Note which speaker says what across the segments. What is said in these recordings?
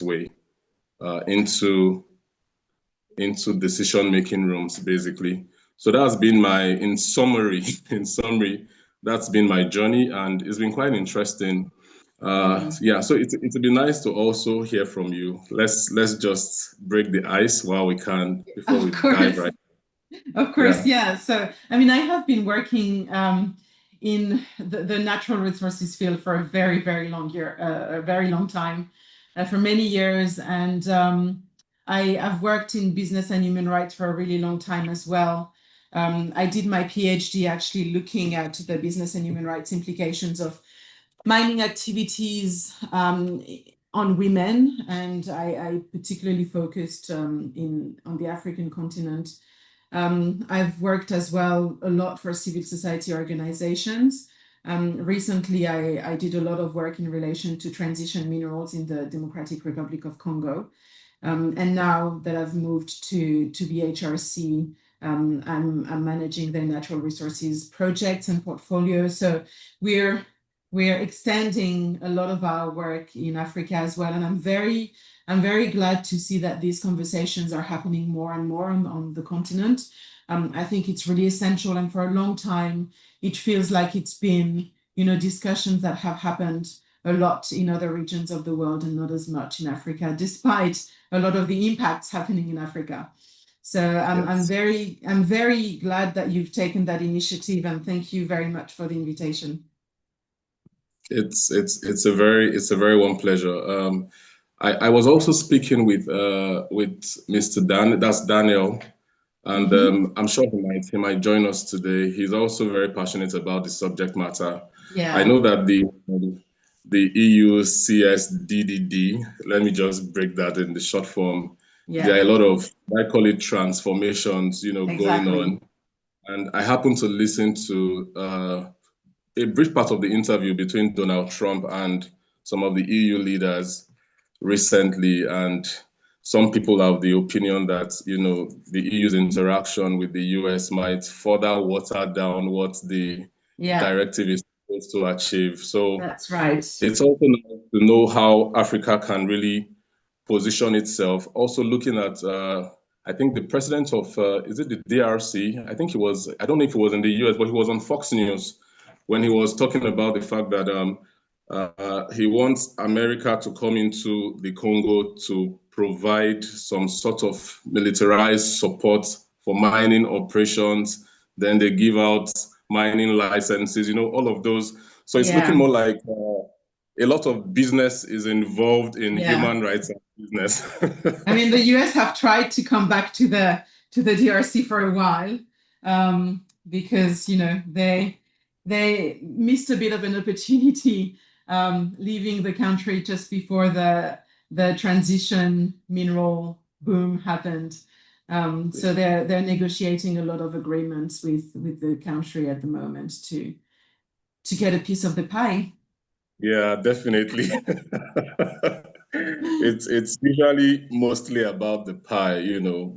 Speaker 1: way into decision-making rooms, basically. So that's been in summary, that's been my journey, and it's been quite interesting. Yeah, so it'd be nice to also hear from you. Let's just break the ice while we can before we dive right.
Speaker 2: Of course, yeah. So, I mean, I have been working in the natural resources field for a very, very a very long time, for many years. And I've worked in business and human rights for a really long time as well. I did my PhD actually looking at the business and human rights implications of mining activities on women, and I particularly focused on the African continent. I've worked as well a lot for civil society organizations. Recently, I did a lot of work in relation to transition minerals in the Democratic Republic of Congo. And now that I've moved to BHRC, I'm managing their natural resources projects and portfolios. So we're extending a lot of our work in Africa as well. And I'm very glad to see that these conversations are happening more and more on the continent. I think it's really essential. And for a long time, it feels like it's been, discussions that have happened a lot in other regions of the world and not as much in Africa, despite a lot of the impacts happening in Africa. So I'm very glad that you've taken that initiative, and thank you very much for the invitation.
Speaker 1: It's a very warm pleasure. I was also speaking with Mr. That's Daniel, and I'm sure he might join us today. He's also very passionate about the subject matter.
Speaker 2: Yeah.
Speaker 1: I know that the EU CSDDD, let me just break that in the short form.
Speaker 2: Yeah.
Speaker 1: There are a lot of, I call it transformations, going on. And I happened to listen to a brief part of the interview between Donald Trump and some of the EU leaders recently, and some people have the opinion that the EU's interaction with the US might further water down what the directive is supposed to achieve. So
Speaker 2: that's right.
Speaker 1: It's also nice to know how Africa can really position itself. Also looking at I think the president of is it the DRC? I think he was, I don't know if he was in the US, but he was on Fox News when he was talking about the fact that he wants America to come into the Congo to provide some sort of militarized support for mining operations. Then they give out mining licenses, all of those. So it's looking more like a lot of business is involved in human rights and business.
Speaker 2: I mean, the US have tried to come back to the DRC for a while, because they missed a bit of an opportunity leaving the country just before the transition mineral boom happened. So they're negotiating a lot of agreements with the country at the moment to get a piece of the pie.
Speaker 1: Yeah, definitely. It's usually mostly about the pie,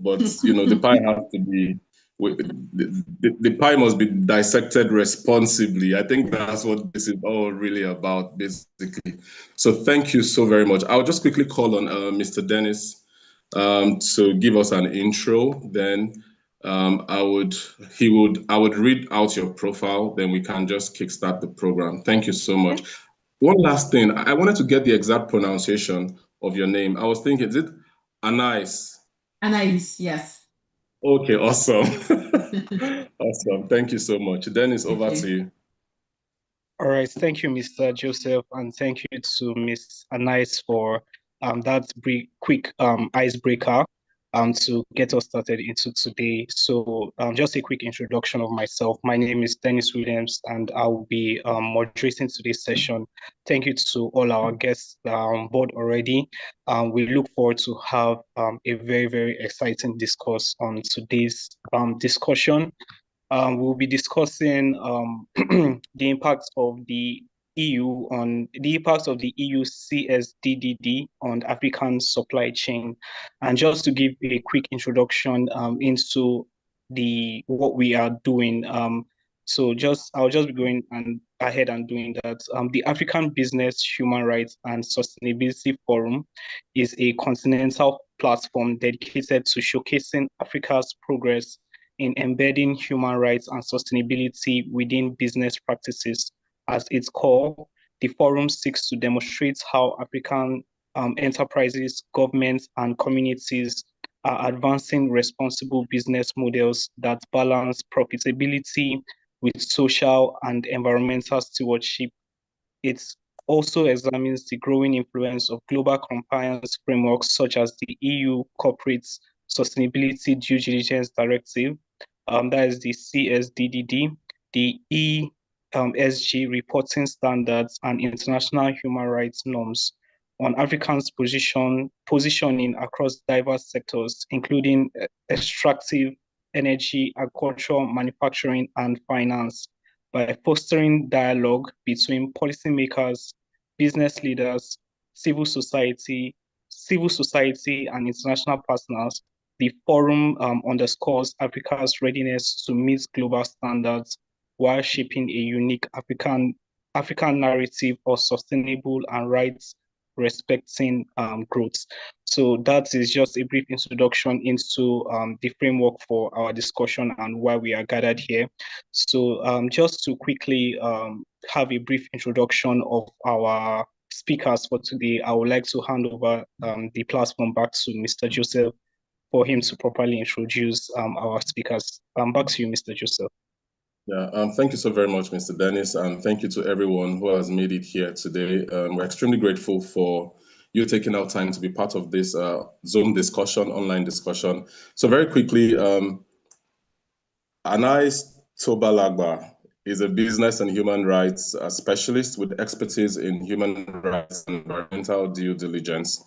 Speaker 1: but the pie has to be the pie must be dissected responsibly. I think that's what this is all really about, basically. So thank you so very much. I'll just quickly call on Mr. Dennis to give us an intro. Then I would read out your profile. Then we can just kickstart the program. Thank you so much. One last thing, I wanted to get the exact pronunciation of your name. I was thinking, is it Anais?
Speaker 2: Anais, yes.
Speaker 1: Okay, awesome. Awesome. Thank you so much. Dennis, over to you.
Speaker 3: All right. Thank you, Mr. Joseph, and thank you to Ms. Anais for that quick icebreaker to get us started into today. So just a quick introduction of myself. My name is Dennis Williams, and I will be moderating today's session. Thank you to all our guests that are on board already. We look forward to have a very, very exciting discourse on today's discussion. We'll be discussing the impacts of the EU CSDDD on African supply chain. And just to give a quick introduction into what we are doing. I'll just be going, and ahead and doing that. The African Business, Human Rights and Sustainability Forum is a continental platform dedicated to showcasing Africa's progress in embedding human rights and sustainability within business practices. As its core, the forum seeks to demonstrate how African enterprises, governments, and communities are advancing responsible business models that balance profitability with social and environmental stewardship. It also examines the growing influence of global compliance frameworks such as the EU Corporate Sustainability Due Diligence Directive, that is the CSDDD, the ESG reporting standards, and international human rights norms on Africans' positioning across diverse sectors, including extractive energy, agriculture, manufacturing, and finance, by fostering dialogue between policymakers, business leaders, civil society, and international partners. The forum underscores Africa's readiness to meet global standards while shaping a unique African narrative of sustainable and rights respecting growth. So that is just a brief introduction into the framework for our discussion and why we are gathered here. So just to quickly have a brief introduction of our speakers for today, I would like to hand over the platform back to Mr. Joseph for him to properly introduce our speakers. Back to you, Mr. Joseph.
Speaker 1: Yeah, thank you so very much, Mr. Dennis, and thank you to everyone who has made it here today. We're extremely grateful for you taking out time to be part of this Zoom discussion, online discussion. So very quickly, Anais Tobalagba is a business and human rights specialist with expertise in human rights and environmental due diligence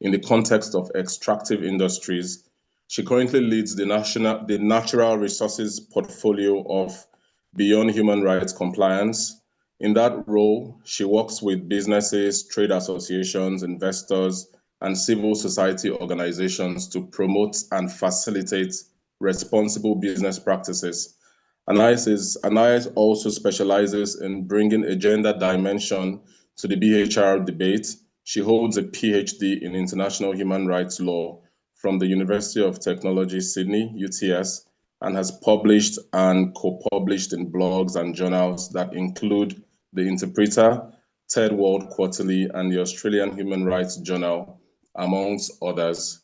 Speaker 1: in the context of extractive industries. She currently leads the natural resources portfolio of Beyond Human Rights Compliance. In that role, she works with businesses, trade associations, investors, and civil society organizations to promote and facilitate responsible business practices. Anais also specializes in bringing a gender dimension to the BHR debate. She holds a PhD in international human rights law from the University of Technology, Sydney, UTS, and has published and co-published in blogs and journals that include The Interpreter, Third World Quarterly, and the Australian Human Rights Journal, amongst others.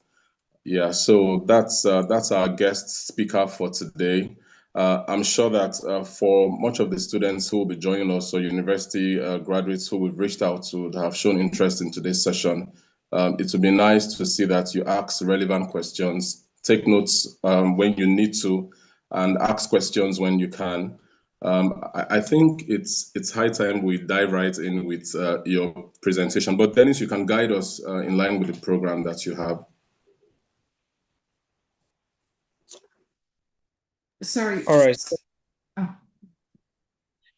Speaker 1: Yeah, so that's our guest speaker for today. I'm sure that for much of the students who will be joining us, or university graduates who we've reached out to that have shown interest in today's session, it would be nice to see that you ask relevant questions, take notes when you need to, and ask questions when you can. I think it's high time we dive right in with your presentation. But Dennis, you can guide us in line with the program that you have.
Speaker 2: Sorry.
Speaker 3: All right.
Speaker 2: Oh.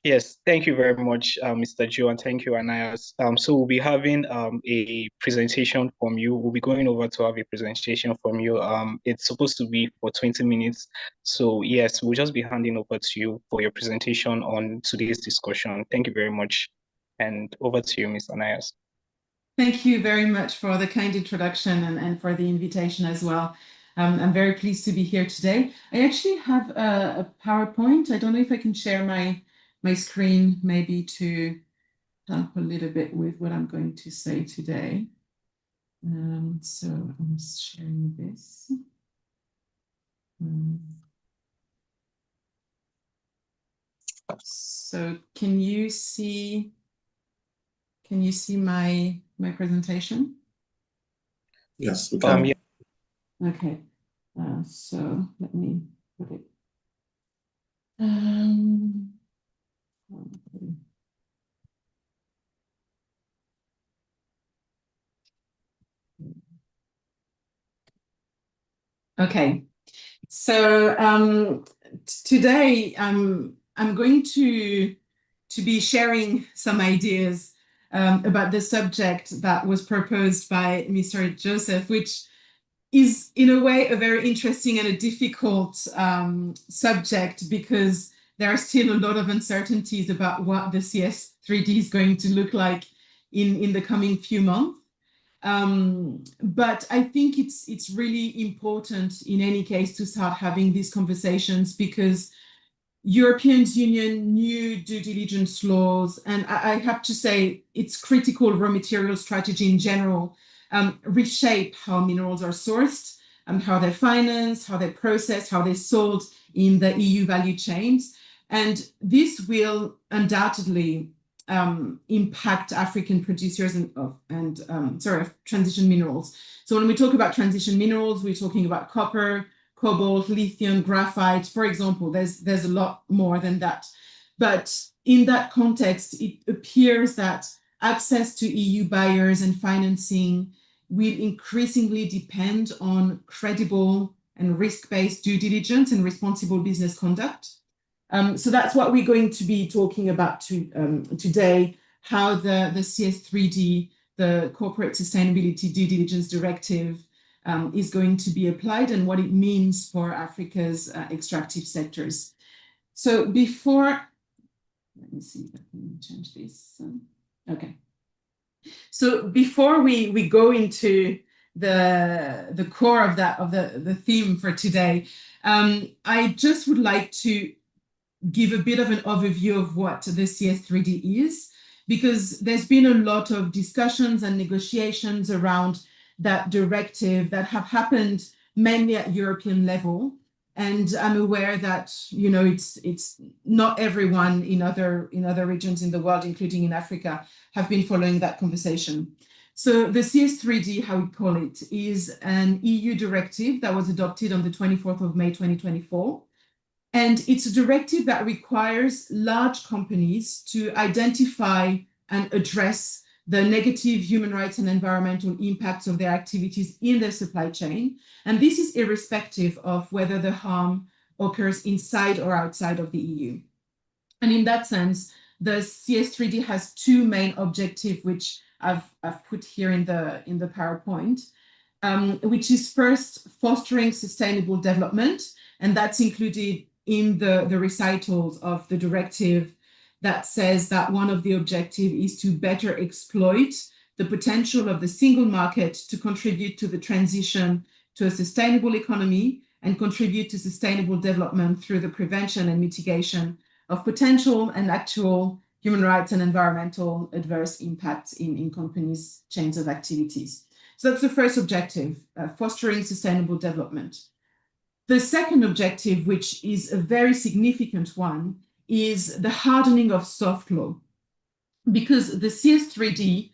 Speaker 3: Yes, thank you very much, Mr. Joe, and thank you, Anais. So we'll be having a presentation from you. We'll be going over to have a presentation from you. It's supposed to be for 20 minutes. So yes, we'll just be handing over to you for your presentation on today's discussion. Thank you very much. And over to you, Ms. Anais.
Speaker 2: Thank you very much for the kind introduction and for the invitation as well. I'm very pleased to be here today. I actually have a PowerPoint. I don't know if I can share my screen maybe to help a little bit with what I'm going to say today. So I'm sharing this. So can you see my presentation?
Speaker 1: Yes, we can.
Speaker 3: Yeah.
Speaker 2: Okay, so let me put it. Okay, so today I'm going to be sharing some ideas about the subject that was proposed by Mr. Joseph, which is in a way a very interesting and a difficult subject, because there are still a lot of uncertainties about what the CS3D is going to look like in the coming few months. But I think it's really important in any case to start having these conversations, because European Union new due diligence laws, and I have to say it's critical raw material strategy in general, reshape how minerals are sourced, how they're financed, how they're processed, how they're sold in the EU value chains. And this will undoubtedly impact African producers of transition minerals. So when we talk about transition minerals, we're talking about copper, cobalt, lithium, graphite, for example. There's a lot more than that. But in that context, it appears that access to EU buyers and financing will increasingly depend on credible and risk-based due diligence and responsible business conduct. So that's what we're going to be talking about today, how the CS3D, the Corporate Sustainability Due Diligence Directive, is going to be applied and what it means for Africa's extractive sectors. So before, let me see if I can change this. Okay. So before we go into the core of the theme for today, I just would like to give a bit of an overview of what the CS3D is, because there's been a lot of discussions and negotiations around that directive that have happened mainly at European level. And I'm aware that, you know, it's not everyone in other regions in the world, including in Africa, have been following that conversation. So the CS3D, how we call it, is an EU directive that was adopted on the 24th of May, 2024. And it's a directive that requires large companies to identify and address the negative human rights and environmental impacts of their activities in their supply chain. And this is irrespective of whether the harm occurs inside or outside of the EU. And in that sense, the CS3D has two main objectives, which I've put here in the PowerPoint, which is first fostering sustainable development, and that's included in the recitals of the directive that says that one of the objectives is to better exploit the potential of the single market to contribute to the transition to a sustainable economy and contribute to sustainable development through the prevention and mitigation of potential and actual human rights and environmental adverse impacts in companies' chains of activities. So that's the first objective, fostering sustainable development. The second objective, which is a very significant one, is the hardening of soft law, because the CS3D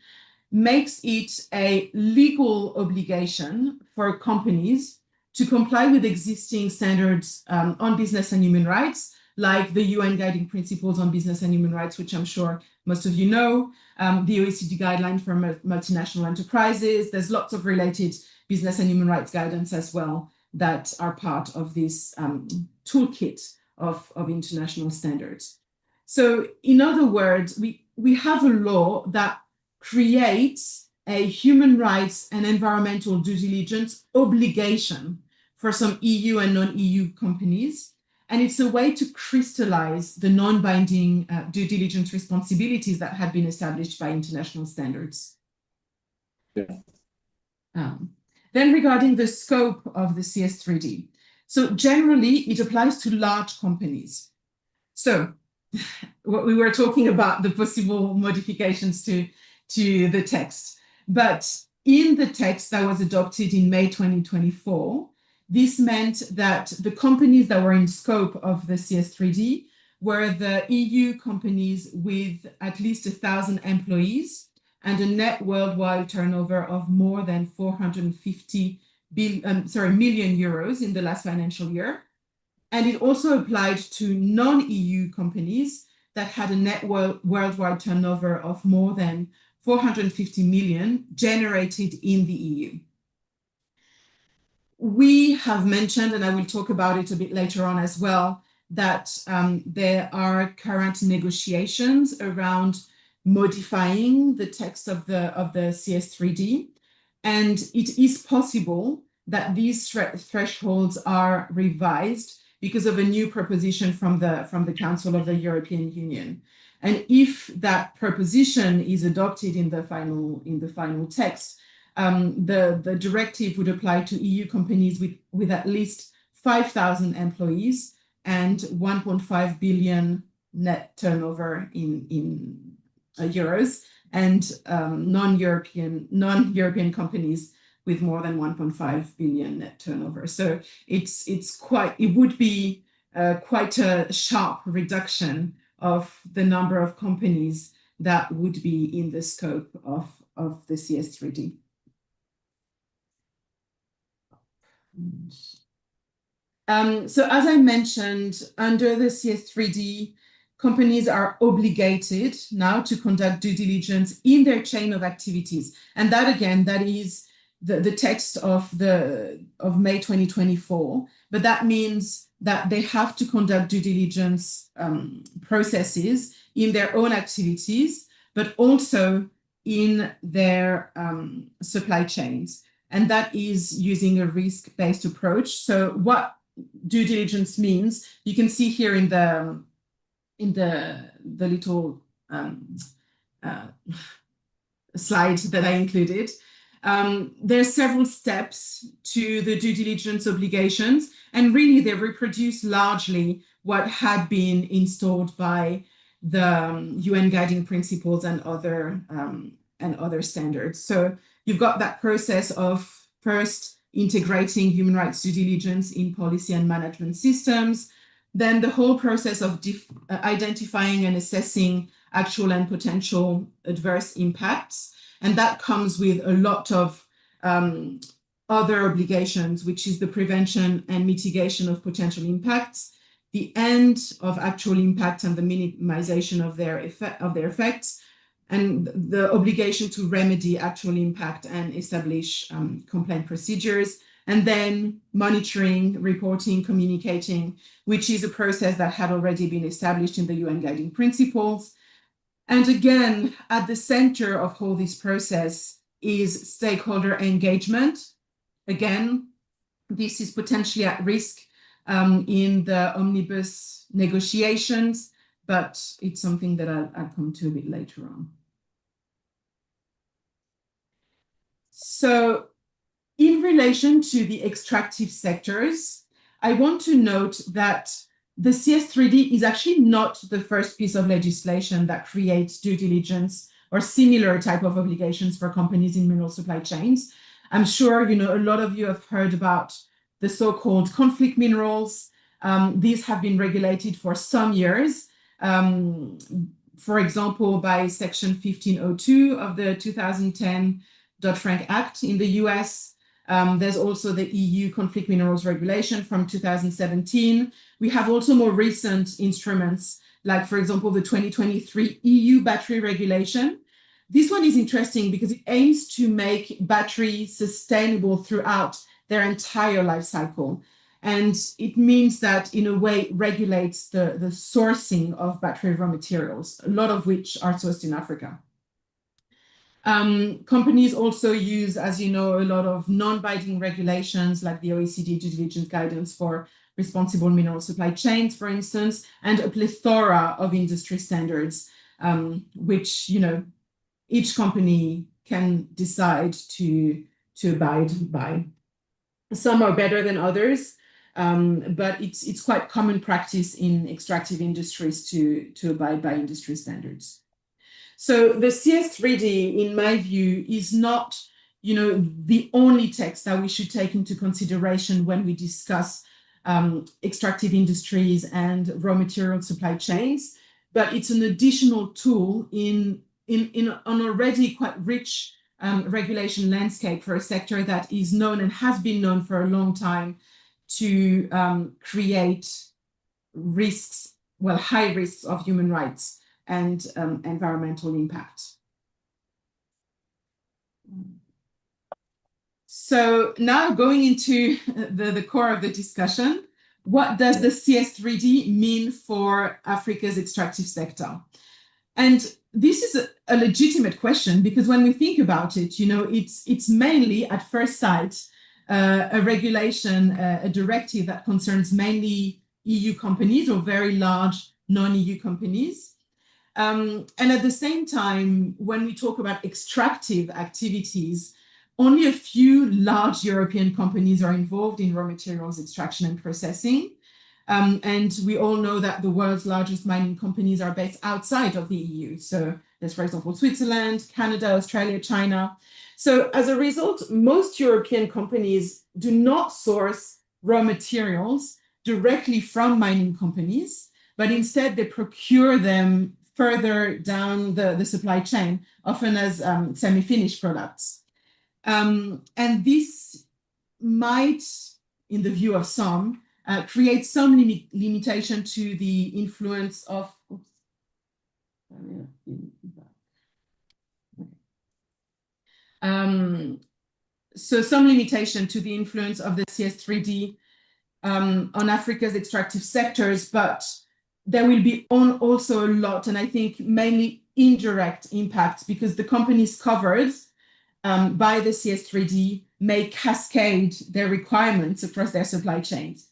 Speaker 2: makes it a legal obligation for companies to comply with existing standards on business and human rights, like the UN Guiding Principles on Business and Human Rights, which I'm sure most of you know, the OECD guideline for multinational enterprises. There's lots of related business and human rights guidance as well that are part of this toolkit of international standards. So in other words, we have a law that creates a human rights and environmental due diligence obligation for some EU and non-EU companies. And it's a way to crystallize the non-binding due diligence responsibilities that had been established by international standards.
Speaker 1: Yeah.
Speaker 2: Then regarding the scope of the CS3D. So generally, it applies to large companies. So what we were talking about, the possible modifications to the text. But in the text that was adopted in May 2024, this meant that the companies that were in scope of the CS3D were the EU companies with at least 1,000 employees and a net worldwide turnover of more than 450 million euros in the last financial year. And it also applied to non-EU companies that had a net worldwide turnover of more than 450 million generated in the EU. We have mentioned, and I will talk about it a bit later on as well, that there are current negotiations around modifying the text of the CS3D, and it is possible that these thresholds are revised because of a new proposition from the Council of the European Union. And if that proposition is adopted in the final text, the directive would apply to EU companies with at least 5,000 employees and 1.5 billion net turnover in euros, and non-European companies with more than 1.5 billion net turnover. So it would be quite a sharp reduction of the number of companies that would be in the scope of the CS3D. So as I mentioned, under the CS3D, companies are obligated now to conduct due diligence in their chain of activities. And that, again, that is the text of May 2024. But that means that they have to conduct due diligence processes in their own activities, but also in their supply chains. And that is using a risk-based approach. So what due diligence means, you can see here in the little slide that I included. There are several steps to the due diligence obligations, and really they reproduce largely what had been installed by the UN guiding principles and other standards. So you've got that process of first integrating human rights due diligence in policy and management systems, then the whole process of identifying and assessing actual and potential adverse impacts. And that comes with a lot of other obligations, which is the prevention and mitigation of potential impacts, the end of actual impact and the minimization of their effects, and the obligation to remedy actual impact and establish complaint procedures, and then monitoring, reporting, communicating, which is a process that had already been established in the UN guiding principles. And again, at the center of all this process is stakeholder engagement. Again, this is potentially at risk in the omnibus negotiations, but it's something that I'll come to a bit later on. So in relation to the extractive sectors, I want to note that the CS3D is actually not the first piece of legislation that creates due diligence or similar type of obligations for companies in mineral supply chains. I'm sure a lot of you have heard about the so-called conflict minerals. These have been regulated for some years. For example, by Section 1502 of the 2010 Dodd-Frank Act in the US. There's also the EU conflict minerals regulation from 2017. We have also more recent instruments, like, for example, the 2023 EU battery regulation. This one is interesting because it aims to make batteries sustainable throughout their entire life cycle. And it means that, in a way, regulates the sourcing of battery raw materials, a lot of which are sourced in Africa. Companies also use, as you know, a lot of non-binding regulations like the OECD due diligence guidance for responsible mineral supply chains, for instance, and a plethora of industry standards, which, each company can decide to abide by. Some are better than others, but it's quite common practice in extractive industries to abide by industry standards. So the CS3D, in my view, is not, the only text that we should take into consideration when we discuss extractive industries and raw material supply chains, but it's an additional tool in an already quite rich regulation landscape for a sector that is known and has been known for a long time to create risks, high risks of human rights and environmental impact. So now going into the core of the discussion, what does the CS3D mean for Africa's extractive sector? And this is a legitimate question, because when we think about it, it's mainly at first sight a regulation, a directive that concerns mainly EU companies or very large non-EU companies. And at the same time, when we talk about extractive activities, only a few large European companies are involved in raw materials extraction and processing. And we all know that the world's largest mining companies are based outside of the EU. So there's, for example, Switzerland, Canada, Australia, China. So as a result, most European companies do not source raw materials directly from mining companies, but instead they procure them further down the supply chain, often as semi-finished products. And this might, in the view of some, create some limitation to the influence of, so some limitation to the influence of the CS3D on Africa's extractive sectors, but there will be also a lot, and I think mainly indirect impacts, because the companies covered by the CS3D may cascade their requirements across their supply chains.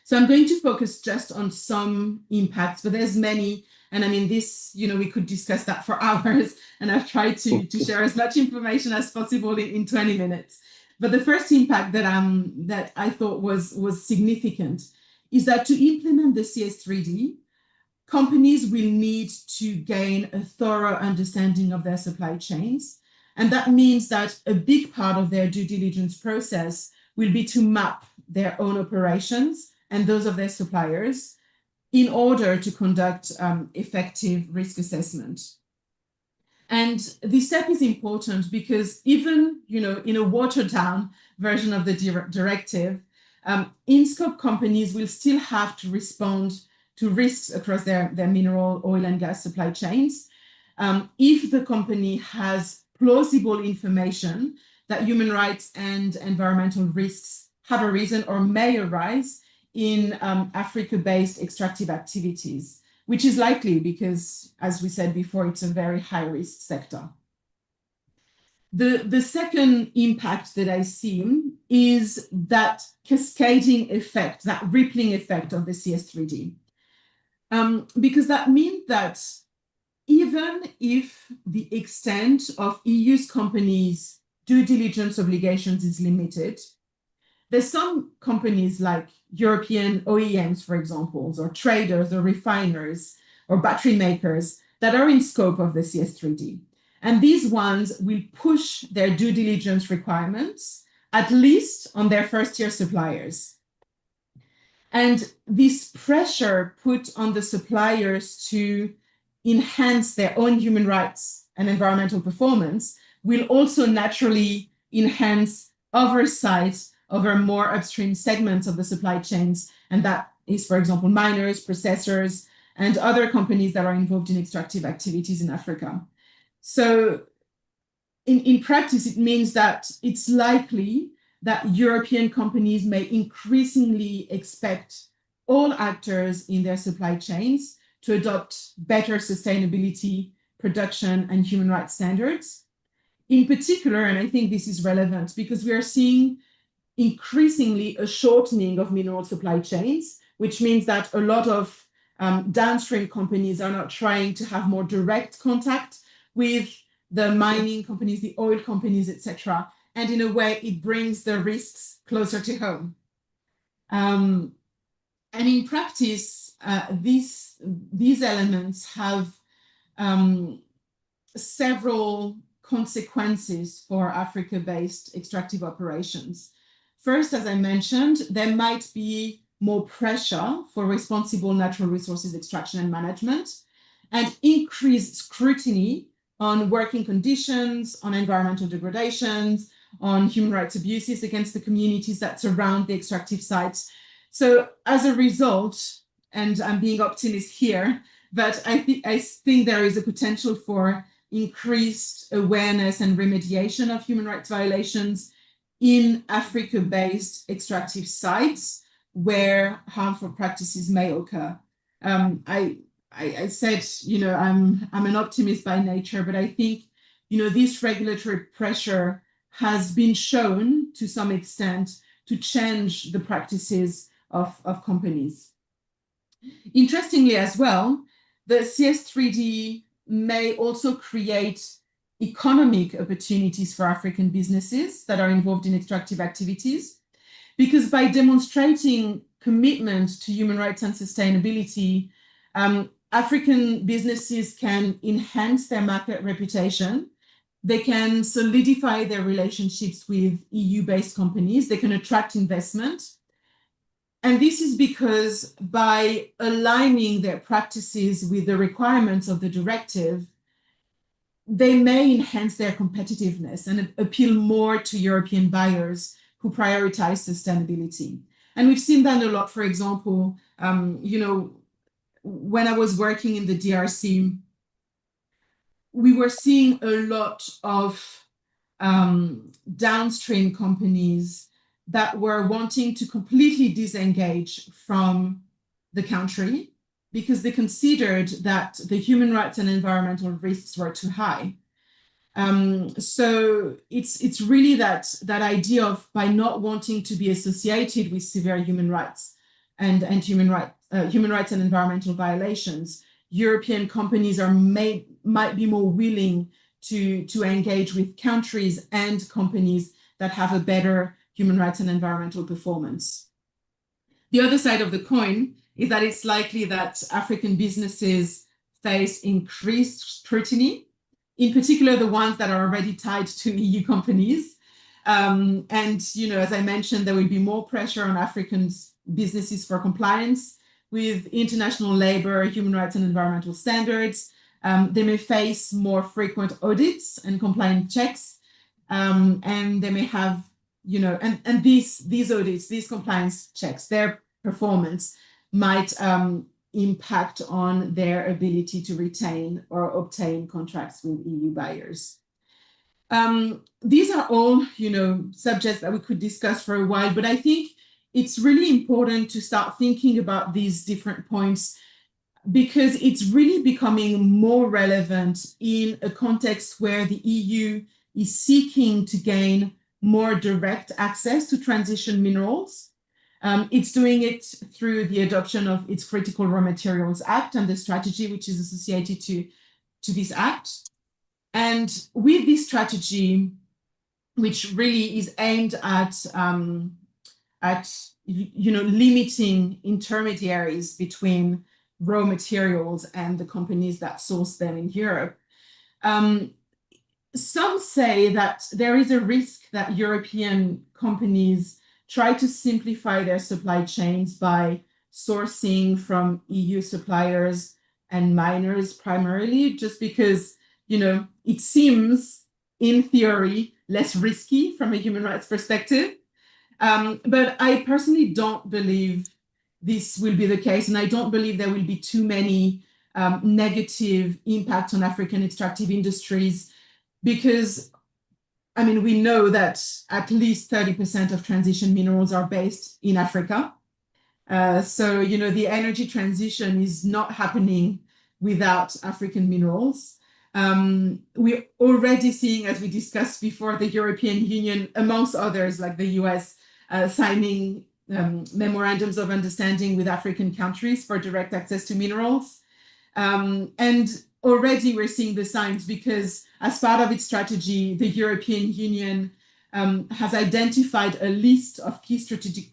Speaker 2: So I'm going to focus just on some impacts, but there's many. And I mean, this, we could discuss that for hours, and I've tried to share as much information as possible in 20 minutes. But the first impact that I thought was significant is that to implement the CS3D, companies will need to gain a thorough understanding of their supply chains. And that means that a big part of their due diligence process will be to map their own operations and those of their suppliers in order to conduct effective risk assessment. And this step is important because even, in a watered down version of the directive, in-scope companies will still have to respond to risks across their mineral, oil and gas supply chains if the company has plausible information that human rights and environmental risks have arisen or may arise in Africa-based extractive activities, which is likely because, as we said before, it's a very high-risk sector. The second impact that I see is that cascading effect, that rippling effect of the CS3D. Because that means that even if the extent of EU's companies' due diligence obligations is limited, there's some companies like European OEMs, for example, or traders or refiners or battery makers that are in scope of the CS3D. And these ones will push their due diligence requirements, at least on their first-tier suppliers. And this pressure put on the suppliers to enhance their own human rights and environmental performance will also naturally enhance oversight over more upstream segments of the supply chains. And that is, for example, miners, processors, and other companies that are involved in extractive activities in Africa. So in practice, it means that it's likely that European companies may increasingly expect all actors in their supply chains to adopt better sustainability, production, and human rights standards. In particular, and I think this is relevant because we are seeing increasingly a shortening of mineral supply chains, which means that a lot of downstream companies are not trying to have more direct contact with the mining companies, the oil companies, etc. And in a way, it brings the risks closer to home. And in practice, these elements have several consequences for Africa-based extractive operations. First, as I mentioned, there might be more pressure for responsible natural resources extraction and management, and increased scrutiny on working conditions, on environmental degradations, on human rights abuses against the communities that surround the extractive sites. So as a result, and I'm being optimist here, but I think there is a potential for increased awareness and remediation of human rights violations in Africa-based extractive sites where harmful practices may occur. I said, I'm an optimist by nature, but I think, this regulatory pressure has been shown to some extent to change the practices of companies. Interestingly as well, the CS3D may also create economic opportunities for African businesses that are involved in extractive activities, because by demonstrating commitment to human rights and sustainability, African businesses can enhance their market reputation. They can solidify their relationships with EU-based companies. They can attract investment. And this is because by aligning their practices with the requirements of the directive, they may enhance their competitiveness and appeal more to European buyers who prioritize sustainability. And we've seen that a lot. For example, when I was working in the DRC, we were seeing a lot of downstream companies that were wanting to completely disengage from the country because they considered that the human rights and environmental risks were too high. So it's really that idea of, by not wanting to be associated with severe human rights and human rights and environmental violations, European companies might be more willing to engage with countries and companies that have a better human rights and environmental performance. The other side of the coin is that it's likely that African businesses face increased scrutiny, in particular the ones that are already tied to EU companies. And, as I mentioned, there will be more pressure on African businesses for compliance with international labor, human rights, and environmental standards. They may face more frequent audits and compliance checks, and they may have, and these audits, these compliance checks, their performance might impact on their ability to retain or obtain contracts with EU buyers. These are all, subjects that we could discuss for a while, but I think it's really important to start thinking about these different points because it's really becoming more relevant in a context where the EU is seeking to gain more direct access to transition minerals. It's doing it through the adoption of its Critical Raw Materials Act and the strategy which is associated to this act. And with this strategy, which really is aimed at limiting intermediaries between raw materials and the companies that source them in Europe, some say that there is a risk that European companies try to simplify their supply chains by sourcing from EU suppliers and miners primarily, just because, it seems in theory less risky from a human rights perspective. But I personally don't believe this will be the case, and I don't believe there will be too many negative impacts on African extractive industries, because we know that at least 30% of transition minerals are based in Africa. So, the energy transition is not happening without African minerals. We're already seeing, as we discussed before, the European Union, amongst others, like the US, signing memorandums of understanding with African countries for direct access to minerals. And already we're seeing the signs, because as part of its strategy, the European Union has identified a list of key strategic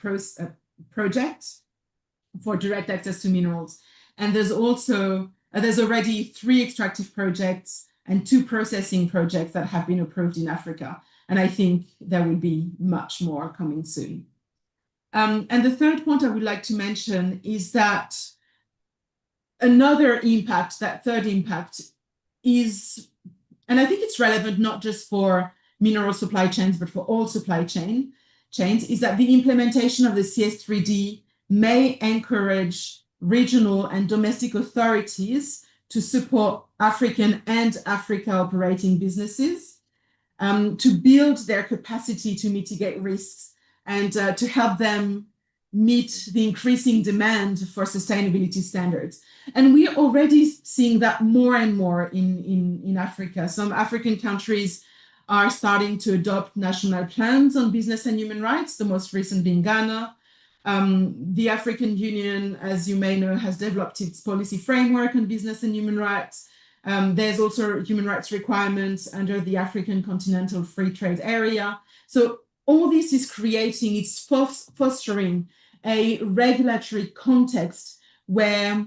Speaker 2: projects for direct access to minerals. And there's already 3 extractive projects and 2 processing projects that have been approved in Africa. And I think there will be much more coming soon. And the third point I would like to mention is that another impact, that third impact, is, and I think it's relevant not just for mineral supply chains, but for all supply chains, is that the implementation of the CS3D may encourage regional and domestic authorities to support African and Africa operating businesses, to build their capacity to mitigate risks and to help them meet the increasing demand for sustainability standards. And we're already seeing that more and more in Africa. Some African countries are starting to adopt national plans on business and human rights, the most recent being Ghana. The African Union, as you may know, has developed its policy framework on business and human rights. There's also human rights requirements under the African Continental Free Trade Area. So all this is creating, it's fostering a regulatory context where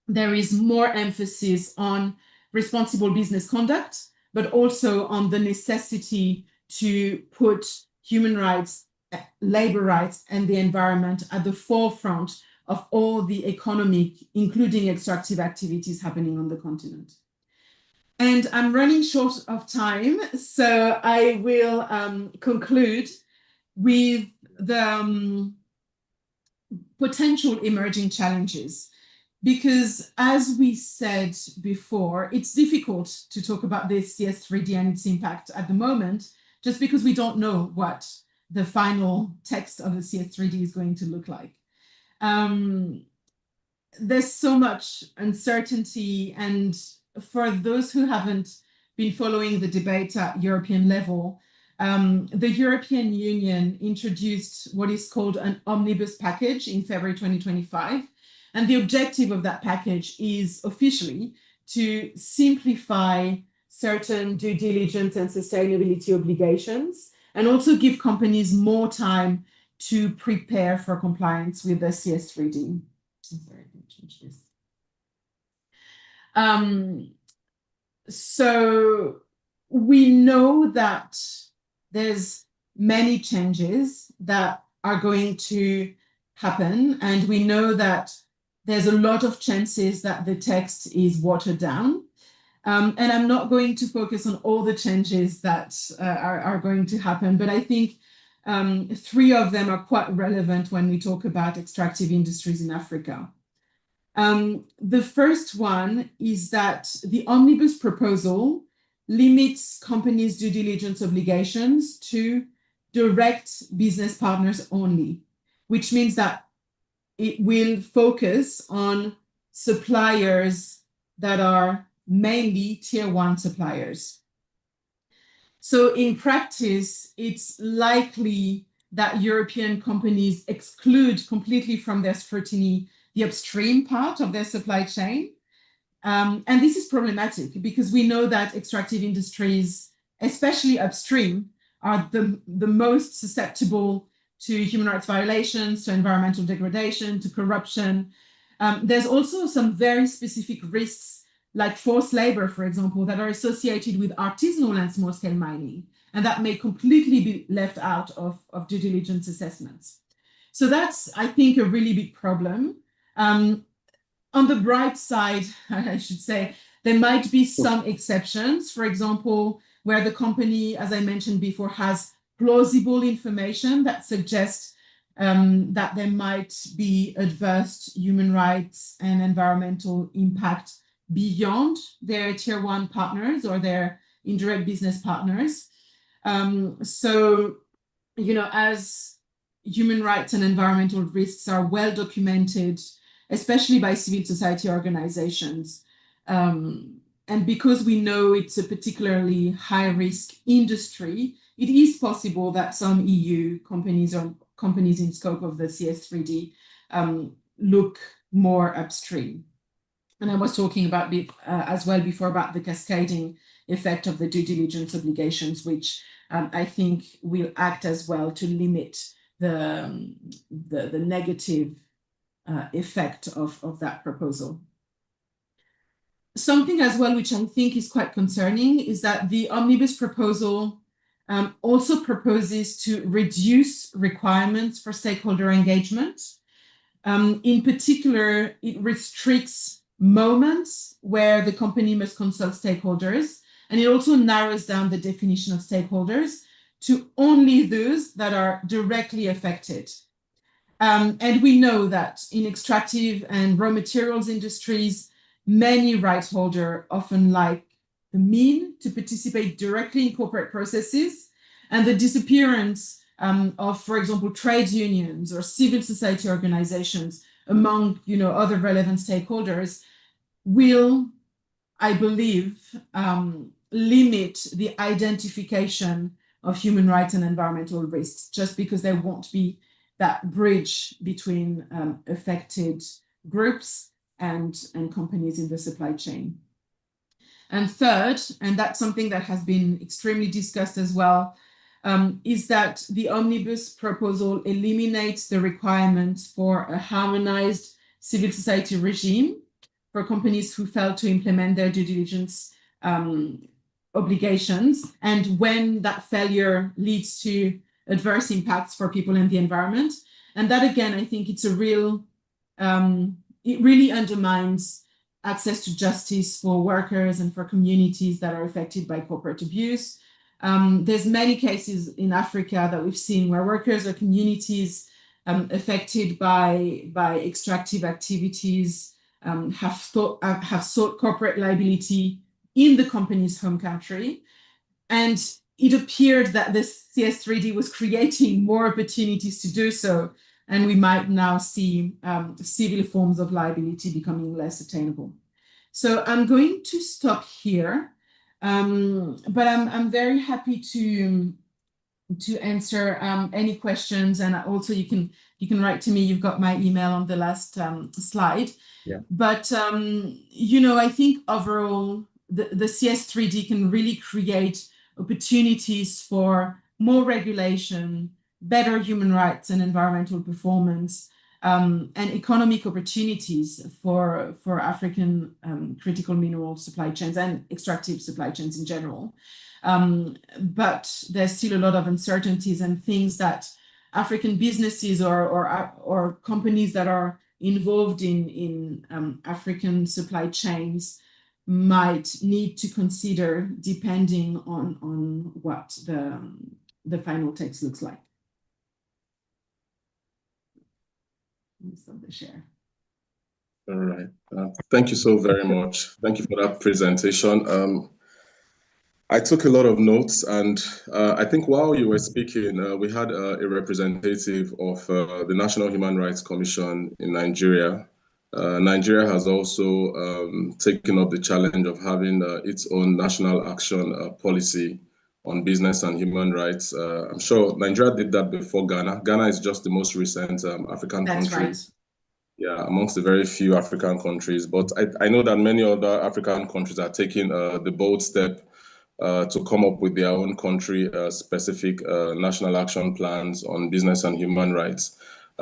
Speaker 2: there is more emphasis on responsible business conduct, but also on the necessity to put human rights, labor rights, and the environment at the forefront of all the economic, including extractive activities happening on the continent. And I'm running short of time, so I will conclude with the potential emerging challenges. Because as we said before, it's difficult to talk about this CS3D and its impact at the moment, just because we don't know what the final text of the CS3D is going to look like. There's so much uncertainty, and for those who haven't been following the debate at European level, the European Union introduced what is called an omnibus package in February 2025. And the objective of that package is officially to simplify certain due diligence and sustainability obligations, and also give companies more time to prepare for compliance with the CS3D. I'm sorry, I can change this. So we know that there's many changes that are going to happen, and we know that there's a lot of chances that the text is watered down. And I'm not going to focus on all the changes that are going to happen, but I think 3 of them are quite relevant when we talk about extractive industries in Africa. The first one is that the omnibus proposal limits companies' due diligence obligations to direct business partners only, which means that it will focus on suppliers that are mainly tier 1 suppliers. So in practice, it's likely that European companies exclude completely from their scrutiny the upstream part of their supply chain. And this is problematic because we know that extractive industries, especially upstream, are the most susceptible to human rights violations, to environmental degradation, to corruption. There's also some very specific risks, like forced labor, for example, that are associated with artisanal and small-scale mining, and that may completely be left out of due diligence assessments. So that's, I think, a really big problem. On the bright side, I should say, there might be some exceptions, for example, where the company, as I mentioned before, has plausible information that suggests that there might be adverse human rights and environmental impact beyond their tier 1 partners or their indirect business partners. So, you know, as human rights and environmental risks are well documented, especially by civil society organizations, and because we know it's a particularly high-risk industry, it is possible that some EU companies or companies in scope of the CS3D look more upstream. And I was talking about as well before about the cascading effect of the due diligence obligations, which I think will act as well to limit the negative effect of that proposal. Something as well which I think is quite concerning is that the omnibus proposal also proposes to reduce requirements for stakeholder engagement. In particular, it restricts moments where the company must consult stakeholders, and it also narrows down the definition of stakeholders to only those that are directly affected. And we know that in extractive and raw materials industries, many rights holders often like the mean to participate directly in corporate processes, and the disappearance of, for example, trade unions or civil society organizations among, you know, other relevant stakeholders will, I believe, limit the identification of human rights and environmental risks, just because there won't be that bridge between affected groups and companies in the supply chain. And third, and that's something that has been extremely discussed as well, is that the omnibus proposal eliminates the requirements for a harmonized civil society regime for companies who fail to implement their due diligence obligations, and when that failure leads to adverse impacts for people and the environment. And that, again, I think it's a real, it really undermines access to justice for workers and for communities that are affected by corporate abuse. There's many cases in Africa that we've seen where workers or communities affected by extractive activities have sought corporate liability in the company's home country. And it appeared that this CS3D was creating more opportunities to do so. And we might now see civil forms of liability becoming less attainable. So I'm going to stop here, but I'm very happy to answer any questions. And also you can write to me. You've got my email on the last slide.
Speaker 1: Yeah.
Speaker 2: But you know, I think overall the CS3D can really create opportunities for more regulation, better human rights and environmental performance, and economic opportunities for African critical mineral supply chains and extractive supply chains in general. But there's still a lot of uncertainties and things that African businesses or companies that are involved in African supply chains might need to consider depending on what the final text looks like. Let me stop the share.
Speaker 1: All right. Thank you so very much. Thank you for that presentation. I took a lot of notes, and I think while you were speaking, we had a representative of the National Human Rights Commission in Nigeria. Nigeria has also taken up the challenge of having its own national action policy on business and human rights. I'm sure Nigeria did that before Ghana. Ghana is just the most recent African country.
Speaker 2: That's right.
Speaker 1: Yeah, amongst the very few African countries. But I know that many other African countries are taking the bold step to come up with their own country specific national action plans on business and human rights.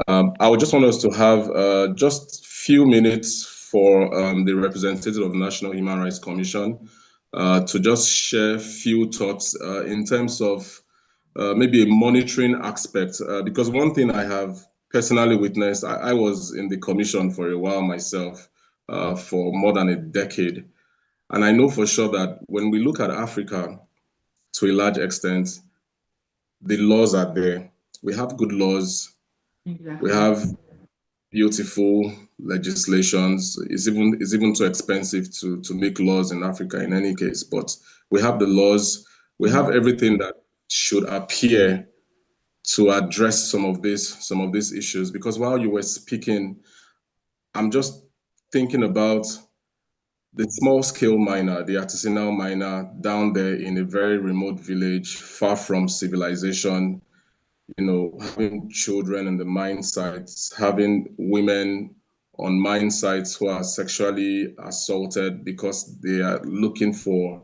Speaker 1: I would just want us to have just a few minutes for the representative of the National Human Rights Commission to just share a few thoughts in terms of maybe a monitoring aspect, because one thing I have personally witnessed, I was in the commission for a while myself, for more than a decade. And I know for sure that when we look at Africa, to a large extent, the laws are there. We have good laws.
Speaker 2: Exactly.
Speaker 1: We have beautiful legislations. It's even too expensive to make laws in Africa in any case. But we have the laws. We have everything that should appear to address some of these issues. Because while you were speaking, I'm just thinking about the small-scale miner, the artisanal miner down there in a very remote village, far from civilization, you know, having children in the mine sites, having women on mine sites who are sexually assaulted because they are looking for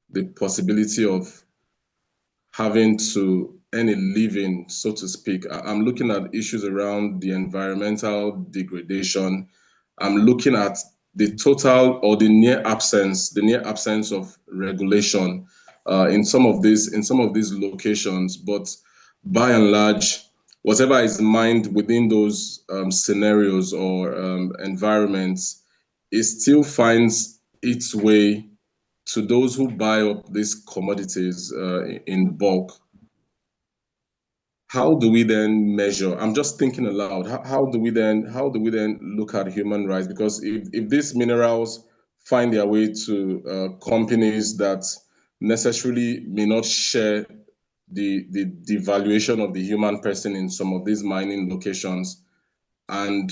Speaker 1: the possibility of having to earn a living, so to speak. I'm looking at issues around the environmental degradation. I'm looking at the total or the near absence of regulation in some of these locations. But by and large, whatever is mined within those scenarios or environments, it still finds its way to those who buy up these commodities in bulk. How do we then measure? I'm just thinking aloud. How do we then look at human rights? Because if these minerals find their way to companies that necessarily may not share the valuation of the human person in some of these mining locations, and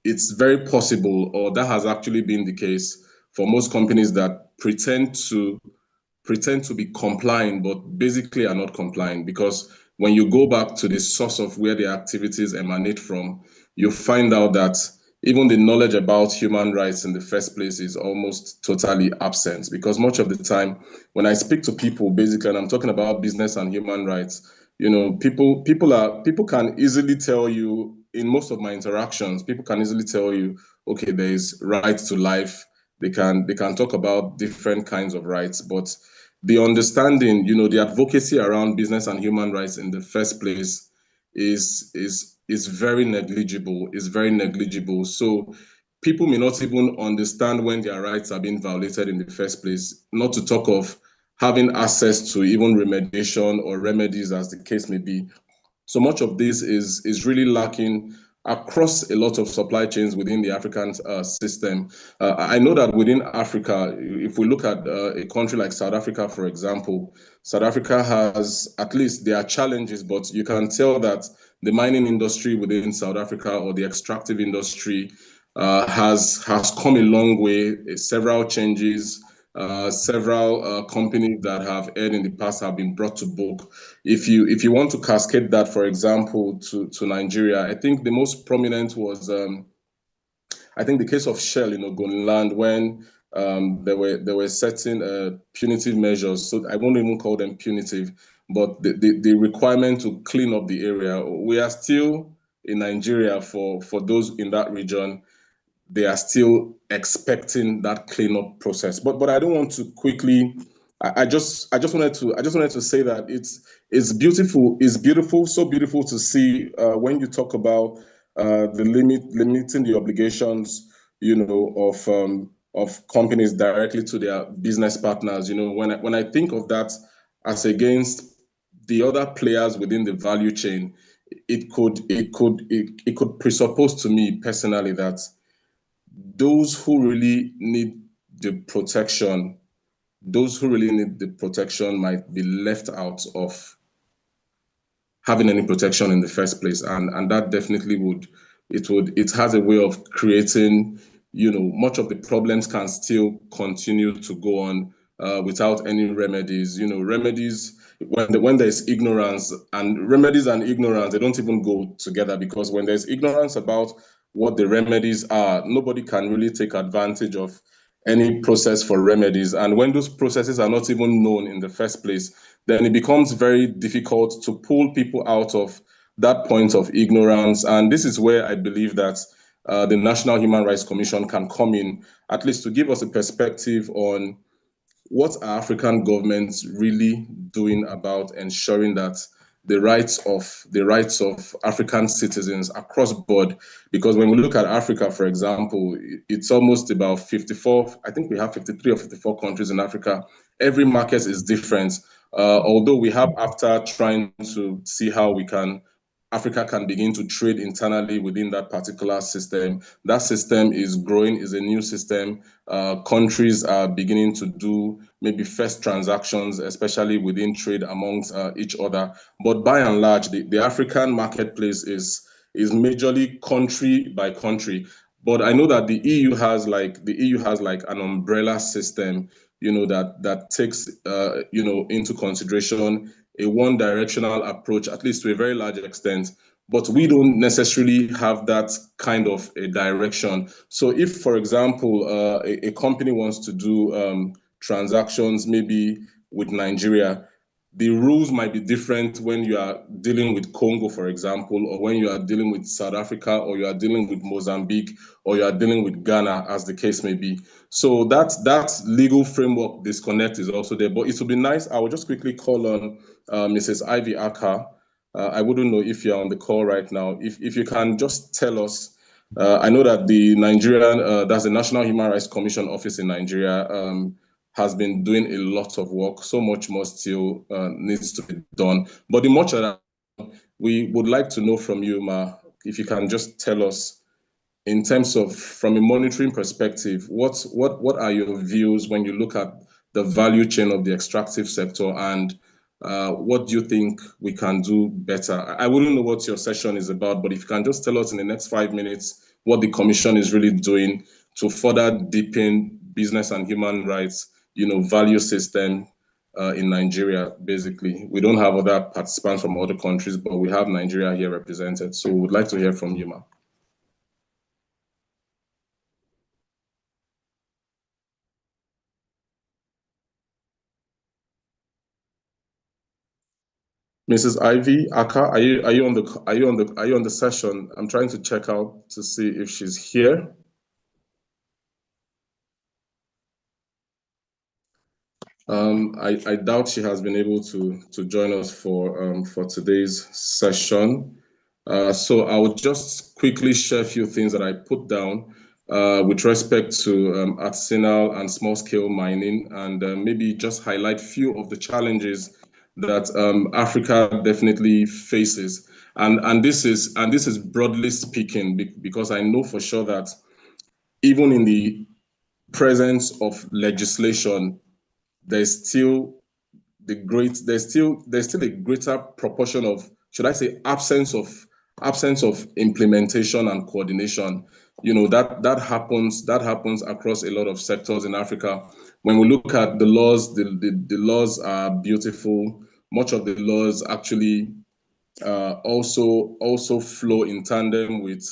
Speaker 1: it's very possible, or that has actually been the case for most companies that pretend to be complying, but basically are not complying, because when you go back to the source of where the activities emanate from, you find out that even the knowledge about human rights in the first place is almost totally absent, because much of the time when I speak to people, basically, and I'm talking about business and human rights, people can easily tell you, in most of my interactions, people can easily tell you, okay, there is right to life. They can talk about different kinds of rights, but the understanding, the advocacy around business and human rights in the first place is very negligible, is very negligible. So people may not even understand when their rights are being violated in the first place, not to talk of having access to even remediation or remedies, as the case may be. So much of this is really lacking across a lot of supply chains within the African system. I know that within Africa, if we look at a country like South Africa, for example, South Africa has, at least there are challenges, but you can tell that the mining industry within South Africa, or the extractive industry, has come a long way. Several changes, several companies that have erred in the past have been brought to book. If you want to cascade that, for example, to Nigeria, I think the most prominent was I think the case of Shell in Ogoniland, when there were certain punitive measures. So I won't even call them punitive, but the requirement to clean up the area. We are still in Nigeria, for those in that region, they are still expecting that cleanup process. But I don't want to quickly. I just wanted to say that it's beautiful. It's beautiful, so beautiful to see when you talk about limiting the obligations, of companies directly to their business partners. When I think of that as against the other players within the value chain, it could presuppose to me personally that those who really need the protection, might be left out of having any protection in the first place. And that definitely it has a way of creating, much of the problems can still continue to go on without any remedies. Remedies, when there's ignorance, and remedies and ignorance, they don't even go together, because when there's ignorance about what the remedies are, nobody can really take advantage of any process for remedies. And when those processes are not even known in the first place, then it becomes very difficult to pull people out of that point of ignorance. And this is where I believe that the National Human Rights Commission can come in, at least to give us a perspective on what are African governments really doing about ensuring that the rights of African citizens across board. Because when we look at Africa, for example, it's almost about 54, I think we have 53 or 54 countries in Africa. Every market is different. Although we have, after trying to see how Africa can begin to trade internally within that particular system. That system is growing, is a new system. Countries are beginning to do maybe first transactions, especially within trade amongst each other. But by and large, the African marketplace is majorly country by country. But I know that the EU has like an umbrella system, that takes into consideration a one-directional approach, at least to a very large extent. But we don't necessarily have that kind of a direction. So if, for example, a company wants to do transactions maybe with Nigeria, the rules might be different when you are dealing with Congo, for example, or when you are dealing with South Africa, or you are dealing with Mozambique, or you are dealing with Ghana, as the case may be. So that legal framework disconnect is also there. But it would be nice. I will just quickly call on Mrs. Ivy Aka. I wouldn't know if you're on the call right now. If you can just tell us, I know that the Nigerian, that's the National Human Rights Commission office in Nigeria, has been doing a lot of work. So much more still needs to be done. But the much that we would like to know from you, Ma, if you can just tell us, in terms of, from a monitoring perspective, what are your views when you look at the value chain of the extractive sector, and what do you think we can do better? I wouldn't know what your session is about, but if you can just tell us in the next 5 minutes what the Commission is really doing to further deepen business and human rights, value system in Nigeria, basically. We don't have other participants from other countries, but we have Nigeria here represented. So we would like to hear from you, ma'am. Mrs. Ivy Aka, are you on the session? I'm trying to check out to see if she's here. I doubt she has been able to join us for today's session. So I will just quickly share a few things that I put down with respect to artisanal and small-scale mining, and maybe just highlight few of the challenges that Africa definitely faces. And this is broadly speaking, because I know for sure that even in the presence of legislation, there's still there's still a greater proportion of, should I say, absence of implementation and coordination. That happens across a lot of sectors in Africa. When we look at the laws, the laws are beautiful. Much of the laws actually also flow in tandem with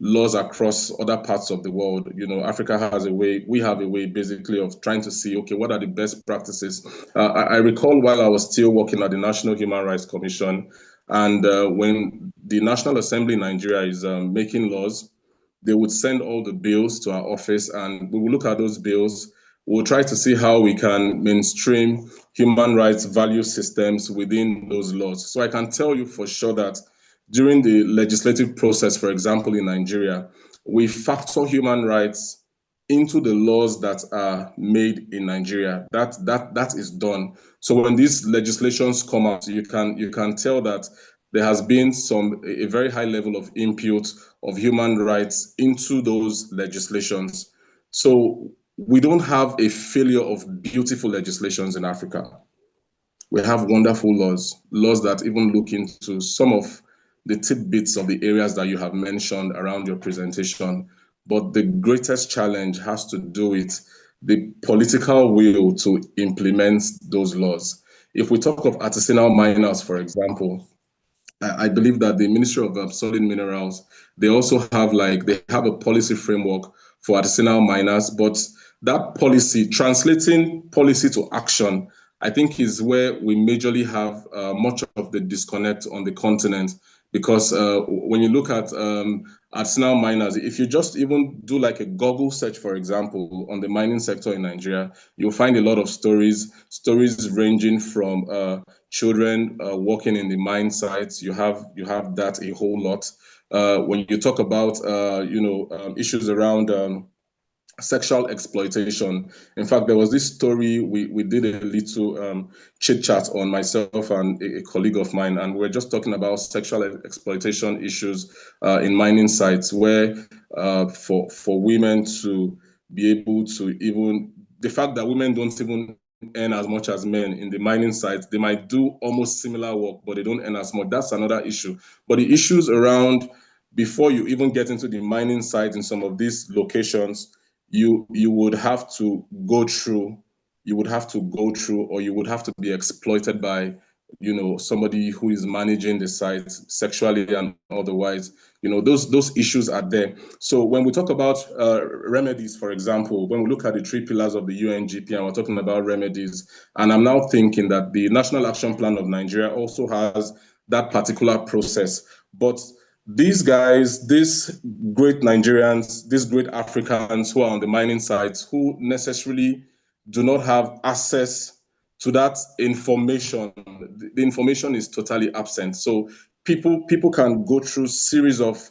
Speaker 1: laws across other parts of the world. Africa has a way, we have a way basically of trying to see, okay, what are the best practices? I recall while I was still working at the National Human Rights Commission, and when the National Assembly in Nigeria is making laws, they would send all the bills to our office, and we will look at those bills. We'll try to see how we can mainstream human rights value systems within those laws. So I can tell you for sure that during the legislative process, for example, in Nigeria, we factor human rights into the laws that are made in Nigeria. That is done. So when these legislations come out, you can tell that there has been a very high level of input of human rights into those legislations. So we don't have a failure of beautiful legislations in Africa. We have wonderful laws that even look into some of the tidbits of the areas that you have mentioned around your presentation. But the greatest challenge has to do with the political will to implement those laws. If we talk of artisanal miners, for example, I believe that the Ministry of Solid Minerals, they also have they have a policy framework for artisanal miners, but that policy, translating policy to action, I think is where we majorly have much of the disconnect on the continent. Because when you look at artisanal miners, if you just even do like a Google search, for example, on the mining sector in Nigeria, you'll find a lot of stories ranging from children working in the mine sites. You have that a whole lot. When you talk about issues around sexual exploitation. In fact, there was this story, we did a little chit chat on, myself and a colleague of mine, and we're just talking about sexual exploitation issues in mining sites, where for women to be able to, even the fact that women don't even earn as much as men in the mining sites, they might do almost similar work, but they don't earn as much. That's another issue. But the issues around, before you even get into the mining site in some of these locations, you would have to go through, or you would have to be exploited by somebody who is managing the site sexually and otherwise. Those issues are there. So when we talk about remedies, for example, when we look at the 3 pillars of the UNGP and we're talking about remedies, and I'm now thinking that the National Action Plan of Nigeria also has that particular process. But these guys, these great Nigerians, these great Africans who are on the mining sites, who necessarily do not have access to that information, the information is totally absent. So people can go through series of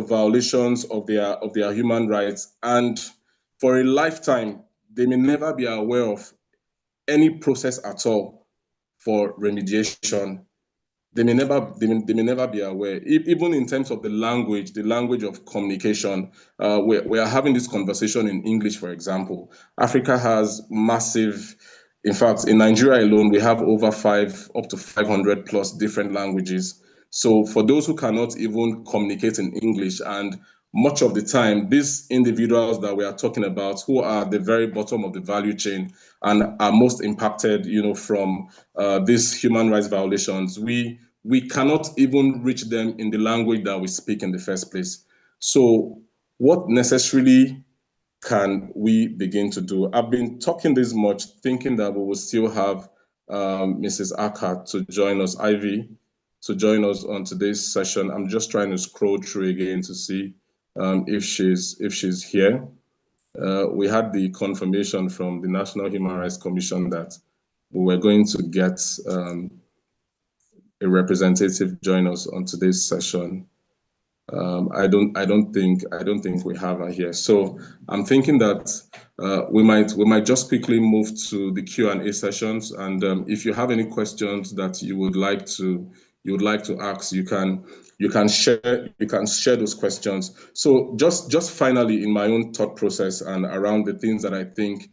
Speaker 1: violations of their human rights, and for a lifetime they may never be aware of any process at all for remediation. They may never be aware. Even in terms of the language of communication, we are having this conversation in English, for example. Africa has massive, in fact, in Nigeria alone, we have up to 500 plus different languages. So for those who cannot even communicate in English, and much of the time, these individuals that we are talking about, who are the very bottom of the value chain and are most impacted, from these human rights violations, we cannot even reach them in the language that we speak in the first place. So what necessarily can we begin to do? I've been talking this much, thinking that we will still have Mrs. Ackert to join us, Ivy, to join us on today's session. I'm just trying to scroll through again to see if she's here. We had the confirmation from the National Human Rights Commission that we were going to get a representative join us on today's session. I don't think we have her here. So I'm thinking that we might just quickly move to the Q&A sessions. And if you have any questions that you would like to ask, you can share those questions. So just finally, in my own thought process and around the things that I think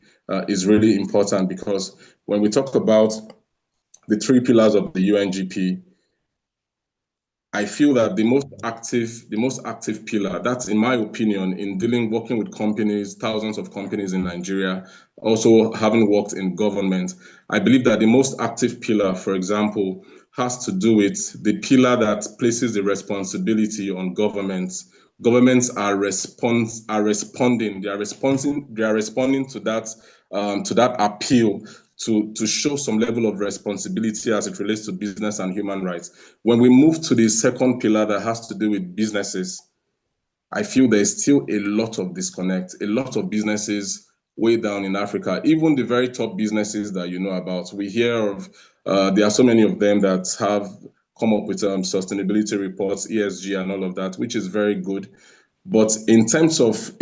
Speaker 1: is really important, because when we talk about the 3 pillars of the UNGP, I feel that the most active pillar, that's in my opinion, in working with companies, thousands of companies in Nigeria, also having worked in government, I believe that the most active pillar, for example, has to do with the pillar that places the responsibility on governments. Governments are responding to that appeal to show some level of responsibility as it relates to business and human rights. When we move to the second pillar that has to do with businesses, I feel there's still a lot of disconnect, a lot of businesses way down in Africa, even the very top businesses that you know about. We hear of, there are so many of them that have come up with sustainability reports, ESG and all of that, which is very good. But in terms of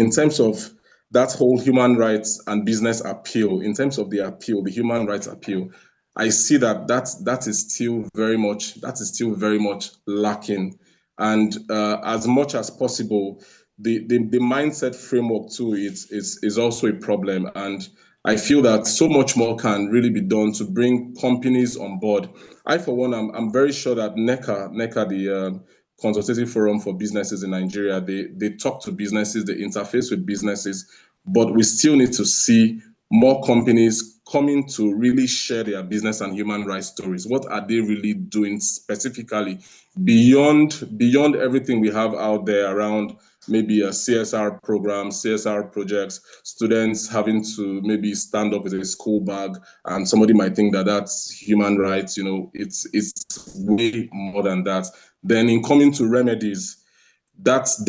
Speaker 1: that whole human rights and business appeal, in terms of the appeal, the human rights appeal, I see that is still very much lacking. And as much as possible, the mindset framework too is also a problem. And I feel that so much more can really be done to bring companies on board. I, for one, I'm very sure that NECA, the Consultative Forum for Businesses in Nigeria, they talk to businesses, they interface with businesses, but we still need to see more companies coming to really share their business and human rights stories. What are they really doing specifically beyond everything we have out there around maybe a CSR program, CSR projects, students having to maybe stand up with a school bag, and somebody might think that that's human rights. It's way more than that. Then in coming to remedies, there's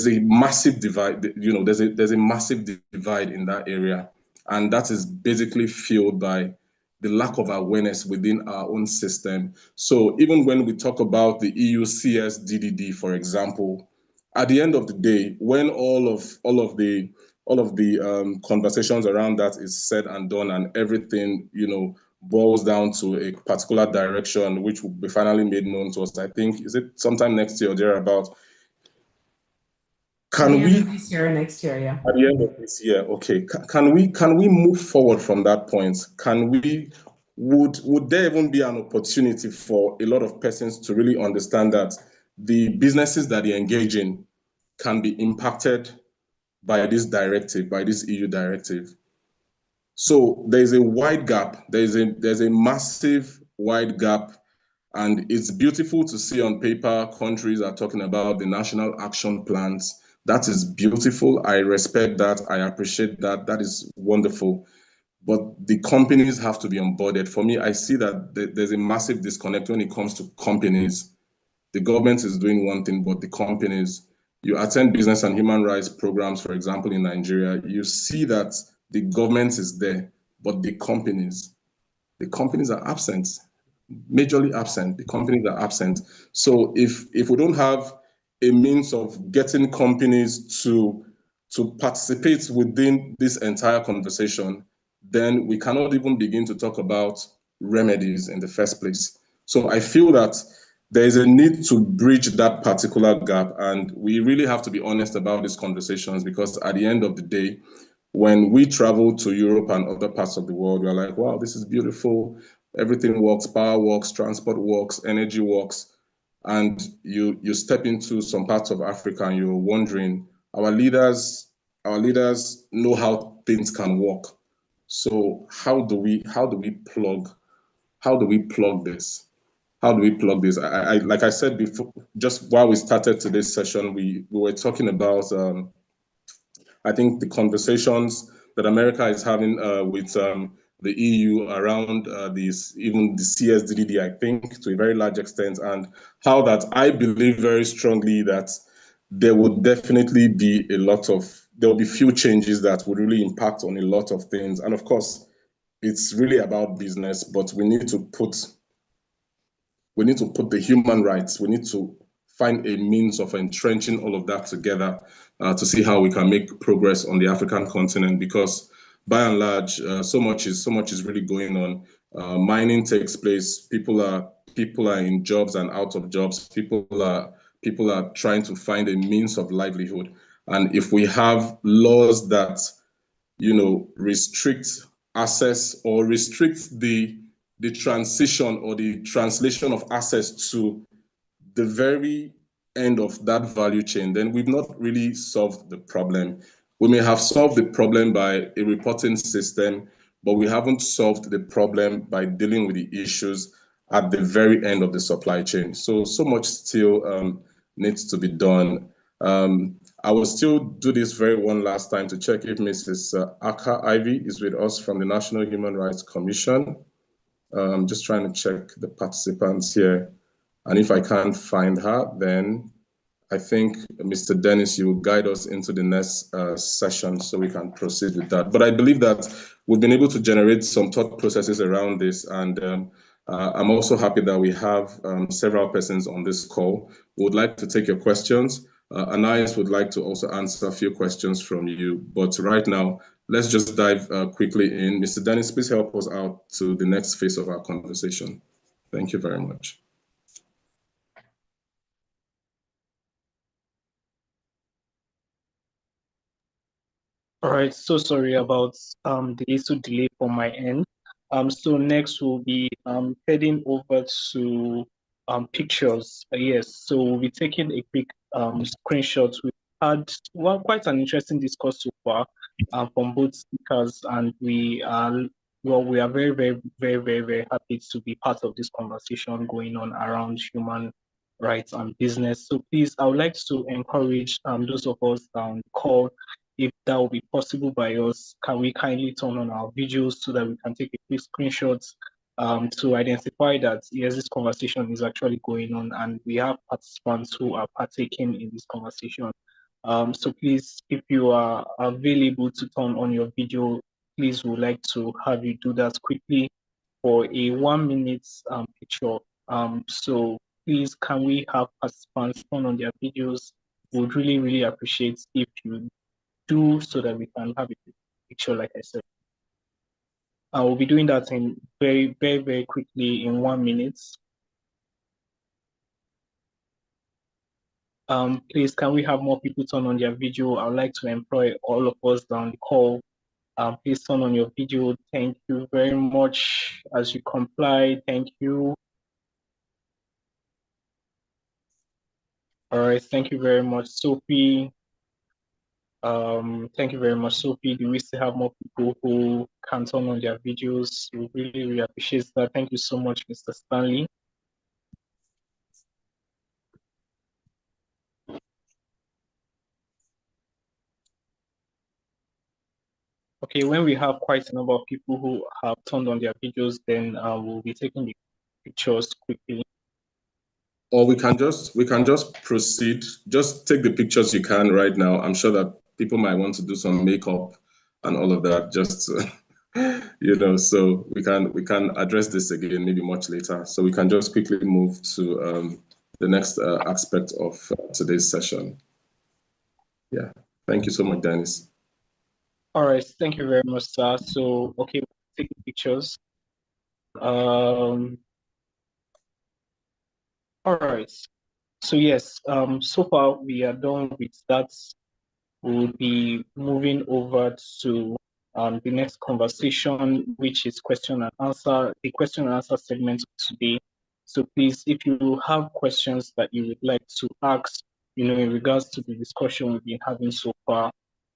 Speaker 1: a massive divide. There's a massive divide in that area, and that is basically fueled by the lack of awareness within our own system. So even when we talk about the EU CSDDD, for example, at the end of the day, when all of the conversations around that is said and done, and everything boils down to a particular direction, which will be finally made known to us, I think, is it sometime next year or thereabout?
Speaker 4: At the end of this year or next year, yeah.
Speaker 1: At the end of this year, okay. Can we move forward from that point? Would there even be an opportunity for a lot of persons to really understand that the businesses that they engage in can be impacted by this directive, by this EU directive? So there's a wide gap. There's a massive wide gap. And it's beautiful to see on paper countries are talking about the national action plans. That is beautiful. I respect that. I appreciate that. That is wonderful. But the companies have to be onboarded. For me, I see that there's a massive disconnect when it comes to companies. The government is doing one thing, but the companies, you attend business and human rights programs, for example, in Nigeria, you see that the government is there, but the companies are absent. Majorly absent. The companies are absent. So if we don't have a means of getting companies to participate within this entire conversation, then we cannot even begin to talk about remedies in the first place. So I feel that there is a need to bridge that particular gap, and we really have to be honest about these conversations, because at the end of the day, when we travel to Europe and other parts of the world, we're like, wow, this is beautiful. Everything works, power works, transport works, energy works. and you step into some parts of Africa and you're wondering, our leaders know how things can work. So how do we plug this? How do we plug this? I like I said before, just while we started today's session, we were talking about I think the conversations that America is having with the EU around even the CSDDD, I think, to a very large extent, and how that I believe very strongly that there would definitely be there will be few changes that would really impact on a lot of things. And of course, it's really about business, but we need to put the human rights, we need to find a means of entrenching all of that together to see how we can make progress on the African continent, because by and large, so much is really going on. Mining takes place, people are in jobs and out of jobs, people are trying to find a means of livelihood. And if we have laws that, restrict access or restrict the transition or the translation of access to the very end of that value chain, then we've not really solved the problem. We may have solved the problem by a reporting system, but we haven't solved the problem by dealing with the issues at the very end of the supply chain. So much still needs to be done. I will still do this very one last time to check if Mrs. Aka Ivy is with us from the National Human Rights Commission. I'm just trying to check the participants here. And if I can't find her, then I think, Mr. Dennis, you will guide us into the next session so we can proceed with that. But I believe that we've been able to generate some thought processes around this. And I'm also happy that we have several persons on this call who would like to take your questions. Anais would like to also answer a few questions from you. But right now, let's just dive quickly in. Mr. Dennis, please help us out to the next phase of our conversation. Thank you very much.
Speaker 3: All right, so sorry about the little delay from my end. So next we'll be heading over to pictures. Yes, so we'll be taking a quick screenshot. We had quite an interesting discourse so far from both speakers, and we are very, very, very, very, very happy to be part of this conversation going on around human rights and business. So please, I would like to encourage those of us on the call, if that will be possible by us, can we kindly turn on our videos so that we can take a quick screenshots to identify that, yes, this conversation is actually going on and we have participants who are partaking in this conversation. So please, if you are available to turn on your video, please would like to have you do that quickly for a 1 minute picture. So please, can we have participants turn on their videos? Would really, really appreciate if you do, so that we can have a picture, like I said. I will be doing that in very, very, very quickly in 1 minute. Please, can we have more people turn on their video? I would like to employ all of us down the call. Please turn on your video. Thank you very much as you comply. Thank you. All right, thank you very much, Sophie. Thank you very much, Sophie. Do we still have more people who can turn on their videos? We really, really appreciate that. Thank you so much, Mr. Stanley. Okay, when we have quite a number of people who have turned on their videos, then we'll be taking the pictures quickly.
Speaker 1: Or we can just proceed. Just take the pictures you can right now. I'm sure that people might want to do some makeup and all of that. Just so we can address this again maybe much later. So we can just quickly move to the next aspect of today's session. Yeah, thank you so much, Dennis.
Speaker 3: All right, thank you very much, sir. So okay, take the pictures. All right. So yes, so far we are done with that. We'll be moving over to the next conversation, which is question and answer, the question and answer segment of today. So please, if you have questions that you would like to ask, in regards to the discussion we've been having so far,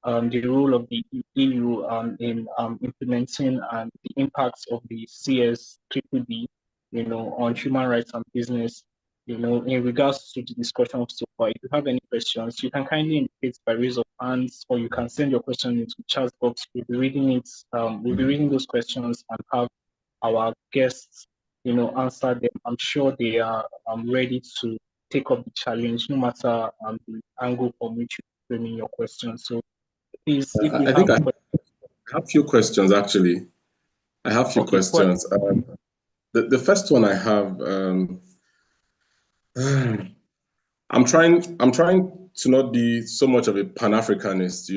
Speaker 3: the role of the EU in implementing and the impacts of the CSDDD, on human rights and business, in regards to the discussion so far, if you have any questions, you can kindly indicate by raise of hands, or you can send your question into the chat box. We'll be reading it. We'll be reading those questions and have our guests, answer them. I'm sure they are ready to take up the challenge, no matter the angle from which you're framing your question. So please, if you
Speaker 1: I think I have a few questions, actually. I have a few questions. The first one I have, I'm trying to not be so much of a Pan-Africanist,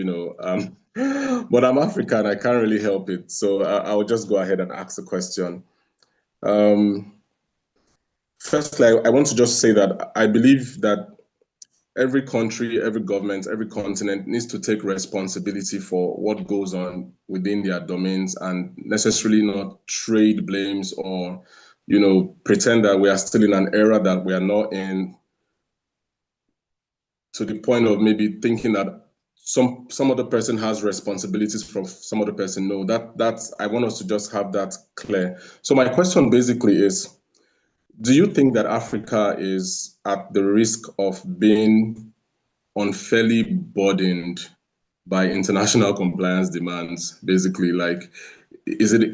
Speaker 1: but I'm African. I can't really help it. So I'll just go ahead and ask the question. Firstly, I want to just say that I believe that every country, every government, every continent needs to take responsibility for what goes on within their domains and necessarily not trade blames or, pretend that we are still in an era that we are not in, to the point of maybe thinking that some other person has responsibilities for some other person. No, that's I want us to just have that clear. So my question basically is, do you think that Africa is at the risk of being unfairly burdened by international compliance demands? Basically, like, is it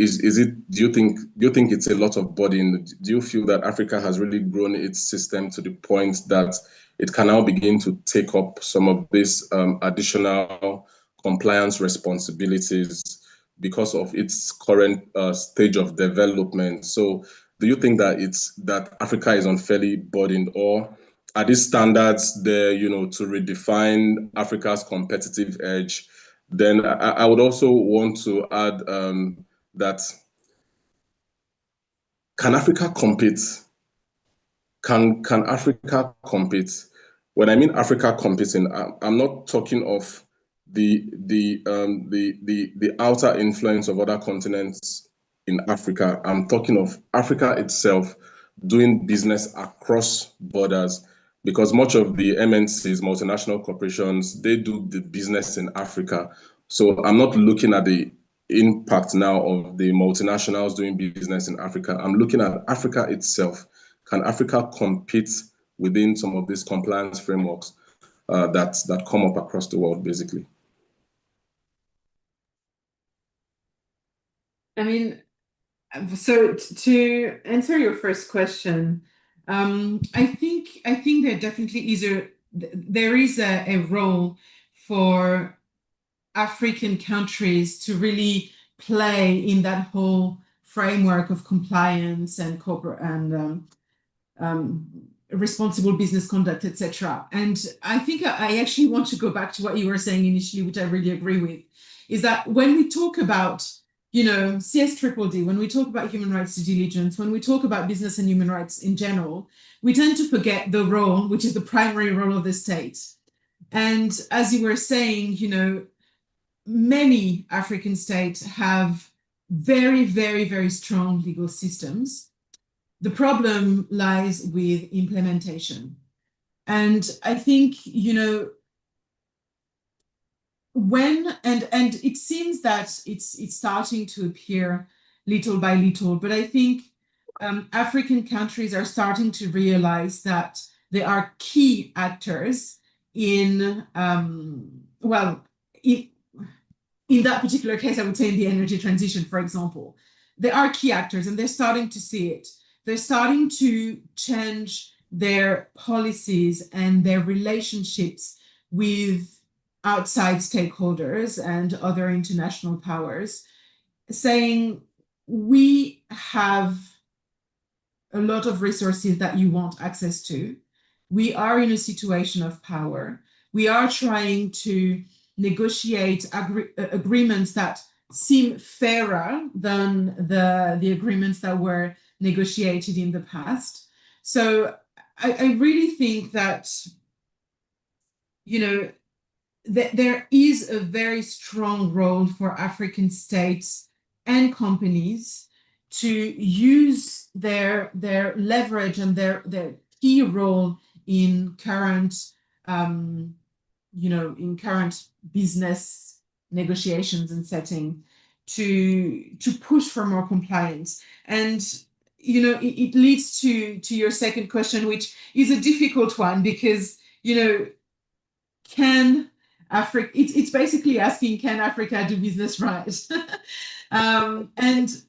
Speaker 1: do you think it's a lot of burden? Do you feel that Africa has really grown its system to the point that it can now begin to take up some of these additional compliance responsibilities because of its current stage of development? So do you think that Africa is unfairly burdened, or are these standards there, to redefine Africa's competitive edge? Then I would also want to add that, can Africa compete? Can Africa compete? When I mean Africa competing, I'm not talking of the outer influence of other continents in Africa. I'm talking of Africa itself doing business across borders, because much of the MNCs, multinational corporations, they do the business in Africa. So I'm not looking at the impact now of the multinationals doing business in Africa. I'm looking at Africa itself. Can Africa compete within some of these compliance frameworks that come up across the world, basically?
Speaker 2: I mean, so to answer your first question, I think there definitely is a role for African countries to really play in that whole framework of compliance and corporate and responsible business conduct, etc. And I think I actually want to go back to what you were saying initially, which I really agree with, is that when we talk about CSDDD, when we talk about human rights due diligence, when we talk about business and human rights in general, we tend to forget the role, which is the primary role of the state. And as you were saying, many African states have very, very, very strong legal systems. The problem lies with implementation. And I think, and it seems that it's starting to appear little by little, but I think African countries are starting to realize that there are key actors in that particular case, I would say in the energy transition, for example. There are key actors and they're starting to see it. They're starting to change their policies and their relationships with outside stakeholders and other international powers, saying, we have a lot of resources that you want access to. We are in a situation of power. We are trying to negotiate agreements that seem fairer than the agreements that were negotiated in the past. So I really think that, there is a very strong role for African states and companies to use their leverage and their key role in current in current business negotiations and setting to push for more compliance. And it leads to your second question, which is a difficult one, because can Africa, it's basically asking, can Africa do business right? And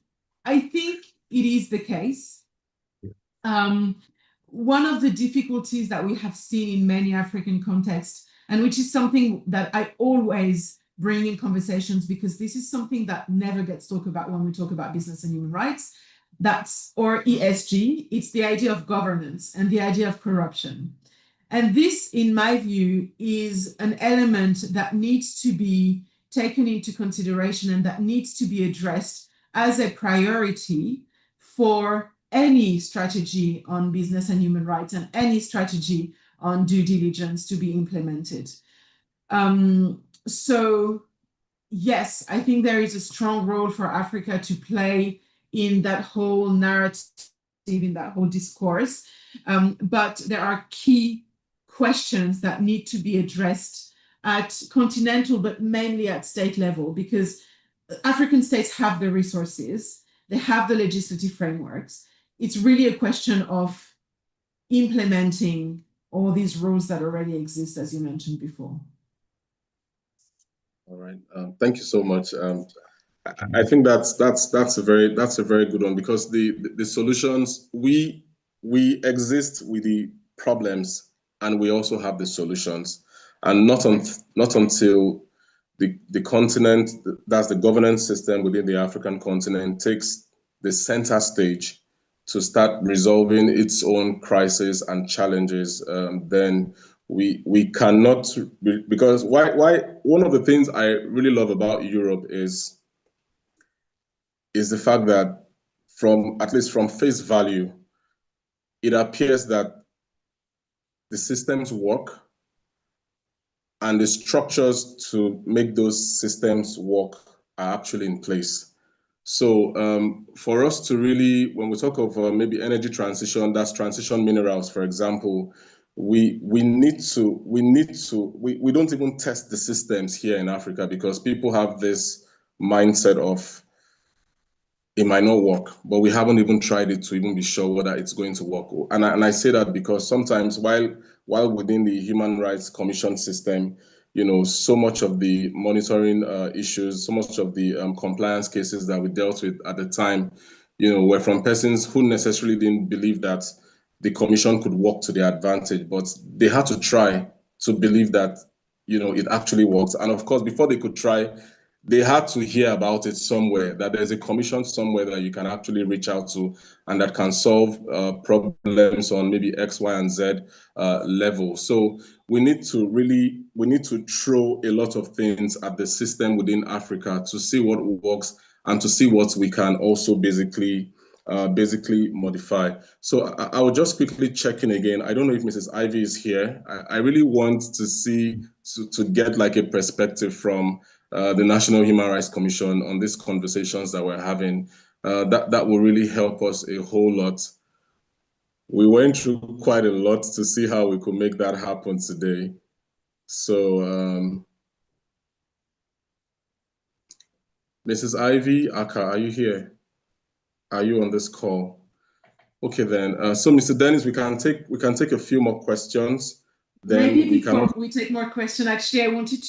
Speaker 2: I think it is the case. One of the difficulties that we have seen in many African contexts, and which is something that I always bring in conversations, because this is something that never gets talked about when we talk about business and human rights, or ESG, it's the idea of governance and the idea of corruption. And this, in my view, is an element that needs to be taken into consideration and that needs to be addressed as a priority for any strategy on business and human rights and any strategy on due diligence to be implemented. So yes, I think there is a strong role for Africa to play in that whole narrative, in that whole discourse. But there are key questions that need to be addressed at continental, but mainly at state level, because African states have the resources, they have the legislative frameworks. It's really a question of implementing all these rules that already exist, as you mentioned before.
Speaker 1: All right, thank you so much. I think that's a very good one, because the solutions, we exist with the problems and we also have the solutions, and not until the continent, that's the governance system within the African continent, takes the center stage to start resolving its own crises and challenges, then we cannot, because why one of the things I really love about Europe is the fact that, at least from face value, it appears that the systems work and the structures to make those systems work are actually in place. So for us to really, when we talk of maybe energy transition, that's transition minerals, for example, we don't even test the systems here in Africa, because people have this mindset of, it might not work, but we haven't even tried it to even be sure whether it's going to work. And I say that because sometimes while within the Human Rights Commission system, so much of the monitoring issues, so much of the compliance cases that we dealt with at the time, were from persons who necessarily didn't believe that the commission could work to their advantage, but they had to try to believe that, it actually works. And of course, before they could try, they had to hear about it somewhere, that there's a commission somewhere that you can actually reach out to and that can solve problems on maybe X, Y, and Z level. So we need to throw a lot of things at the system within Africa to see what works and to see what we can also basically modify. So I will just quickly check in again. I don't know if Mrs. Ivy is here. I really want to get like a perspective from the National Human Rights Commission on these conversations that we're having. That will really help us a whole lot. We went through quite a lot to see how we could make that happen today. So Mrs. Ivy, Aka, are you here? Are you on this call? Okay, then. So Mr. Dennis, we can take a few more questions. Then
Speaker 2: maybe before we take more questions, actually, I wanted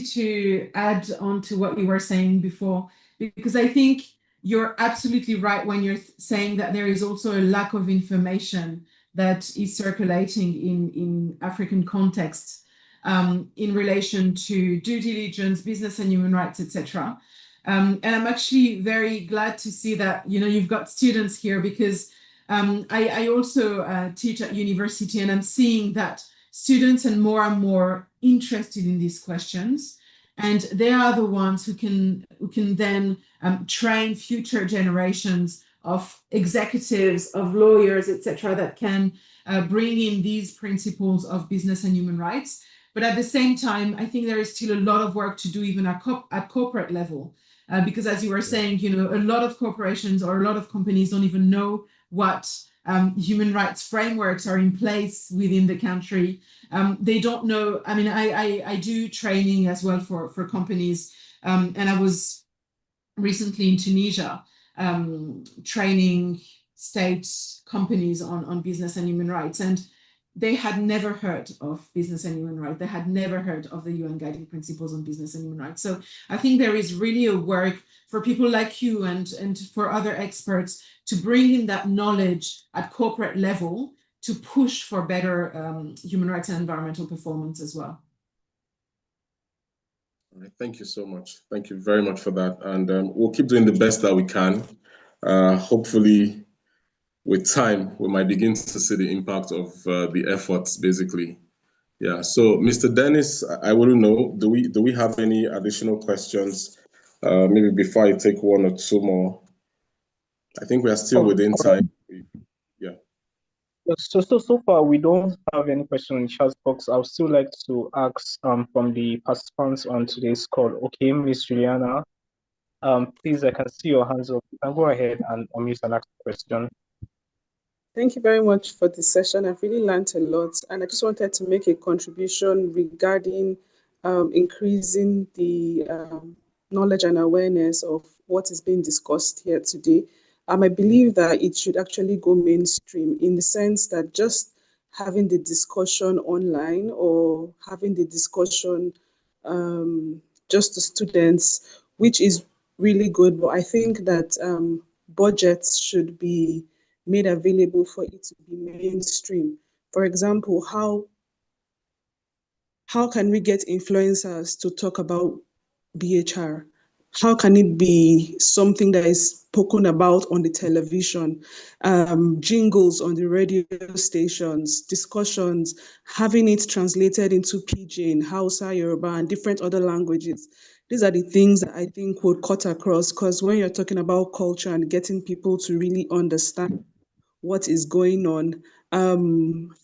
Speaker 2: to add on to what you were saying before, because I think you're absolutely right when you're saying that there is also a lack of information that is circulating in African contexts in relation to due diligence, business and human rights, etc. And I'm actually very glad to see that you've got students here, because I also teach at university, and I'm seeing that students are more and more interested in these questions, and they are the ones who can then train future generations of executives, of lawyers, etc., that can bring in these principles of business and human rights. But at the same time, I think there is still a lot of work to do even at corporate level. because as you were saying, a lot of corporations or a lot of companies don't even know what human rights frameworks are in place within the country. They don't know. I mean, I do training as well for companies, and I was recently in Tunisia training state companies on business and human rights, and they had never heard of business and human rights. They had never heard of the UN Guiding Principles on Business and Human Rights. So I think there is really a work for people like you and for other experts to bring in that knowledge at corporate level to push for better human rights and environmental performance as well.
Speaker 1: All right, thank you so much. Thank you very much for that. And we'll keep doing the best that we can. Hopefully, with time, we might begin to see the impact of the efforts, basically. Yeah. So, Mr. Dennis, I wouldn't know. Do we have any additional questions? Maybe before I take one or two more. I think we are still within time. Yeah.
Speaker 3: So far we don't have any question in the chat box. I would still like to ask from the participants on today's call. Okay, Miss Juliana, please, I can see your hands up. You can go ahead and unmute and ask the question.
Speaker 5: Thank you very much for this session. I've really learned a lot, and I just wanted to make a contribution regarding increasing the knowledge and awareness of what is being discussed here today. I believe that it should actually go mainstream in the sense that just having the discussion online or having the discussion just to students, which is really good, but I think that budgets should be made available for it to be mainstream. For example, how can we get influencers to talk about BHR? How can it be something that is spoken about on the television, jingles on the radio stations, discussions, having it translated into Pidgin, Hausa, Yoruba, and different other languages? These are the things that I think would cut across, because when you're talking about culture and getting people to really understand what is going on,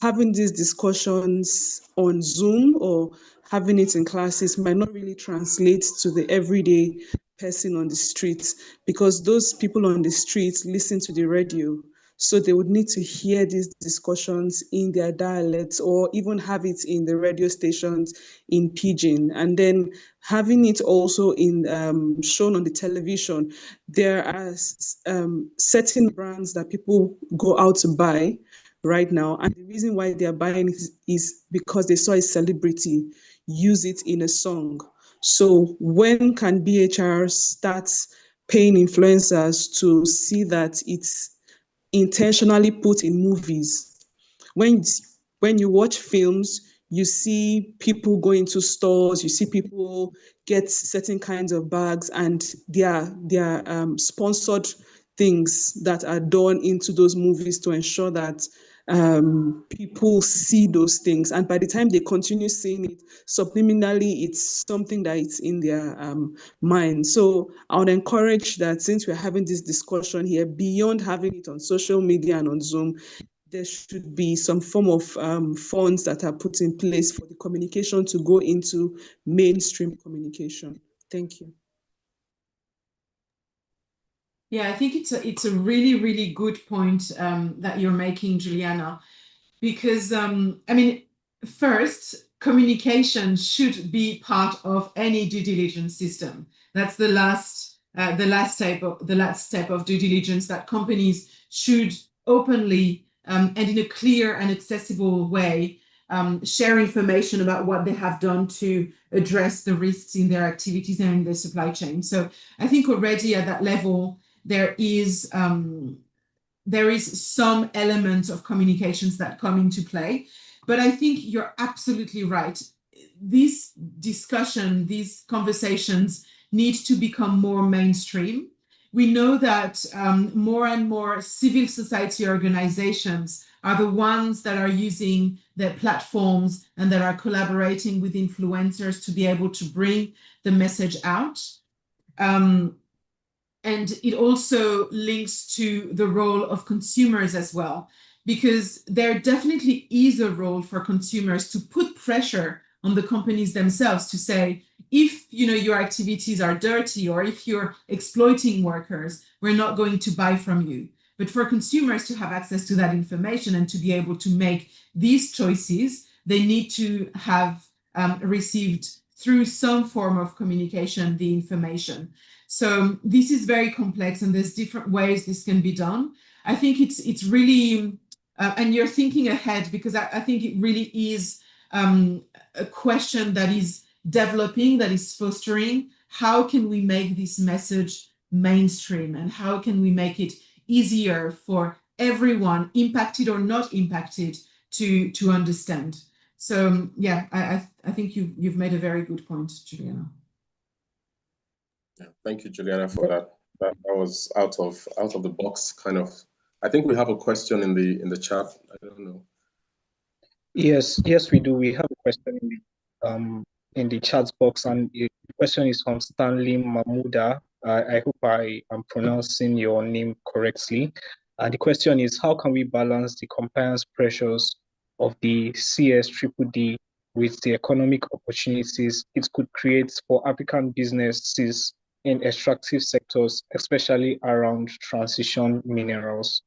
Speaker 5: having these discussions on Zoom or having it in classes might not really translate to the everyday person on the street, because those people on the street listen to the radio. So they would need to hear these discussions in their dialects or even have it in the radio stations in Pidgin, and then having it also in shown on the television. There are certain brands that people go out to buy right now, and the reason why they are buying it is because they saw a celebrity use it in a song. So when can BHR start paying influencers to see that it's intentionally put in movies? When you watch films, you see people go into stores, you see people get certain kinds of bags, and they are sponsored things that are done into those movies to ensure that people see those things. And by the time they continue seeing it, subliminally, it's something that it's in their mind. So I would encourage that, since we're having this discussion here, beyond having it on social media and on Zoom, there should be some form of funds that are put in place for the communication to go into mainstream communication. Thank you.
Speaker 2: Yeah, I think it's a really, really good point that you're making, Juliana, because I mean, first, communication should be part of any due diligence system. That's the last step of due diligence, that companies should openly and in a clear and accessible way share information about what they have done to address the risks in their activities and in their supply chain. So I think already at that level, there is some element of communications that come into play. But I think you're absolutely right. This discussion, these conversations need to become more mainstream. We know that more and more civil society organizations are the ones that are using their platforms and that are collaborating with influencers to be able to bring the message out. And it also links to the role of consumers as well, because there definitely is a role for consumers to put pressure on the companies themselves to say, if your activities are dirty or if you're exploiting workers, we're not going to buy from you. But for consumers to have access to that information and to be able to make these choices, they need to have received through some form of communication the information. So this is very complex, and there's different ways this can be done. I think it's really, and you're thinking ahead, because I think it really is a question that is developing, that is fostering. How can we make this message mainstream, and how can we make it easier for everyone, impacted or not impacted, to understand? So yeah, I think you've made a very good point, Juliana.
Speaker 1: Yeah, thank you, Juliana, for that. That was out of the box kind of. I think we have a question in the chat. I don't know.
Speaker 3: Yes, we do. We have a question in the chat box, and the question is from Stanley Mahmuda. I hope I am pronouncing your name correctly. The question is, how can we balance the compliance pressures of the CSDDD with the economic opportunities it could create for African businesses in extractive sectors, especially around transition minerals?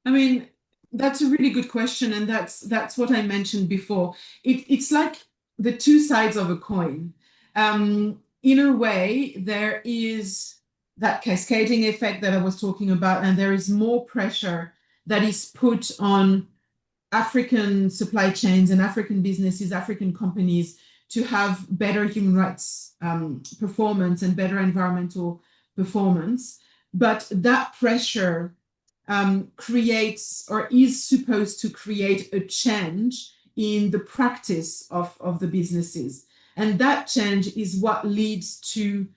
Speaker 2: I mean, that's a really good question, and that's what I mentioned before. It's like the two sides of a coin. In a way, there is that cascading effect that I was talking about, and there is more pressure that is put on African supply chains and African businesses, African companies, to have better human rights performance and better environmental performance. But that pressure creates, or is supposed to create, a change in the practice of the businesses. And that change is what leads to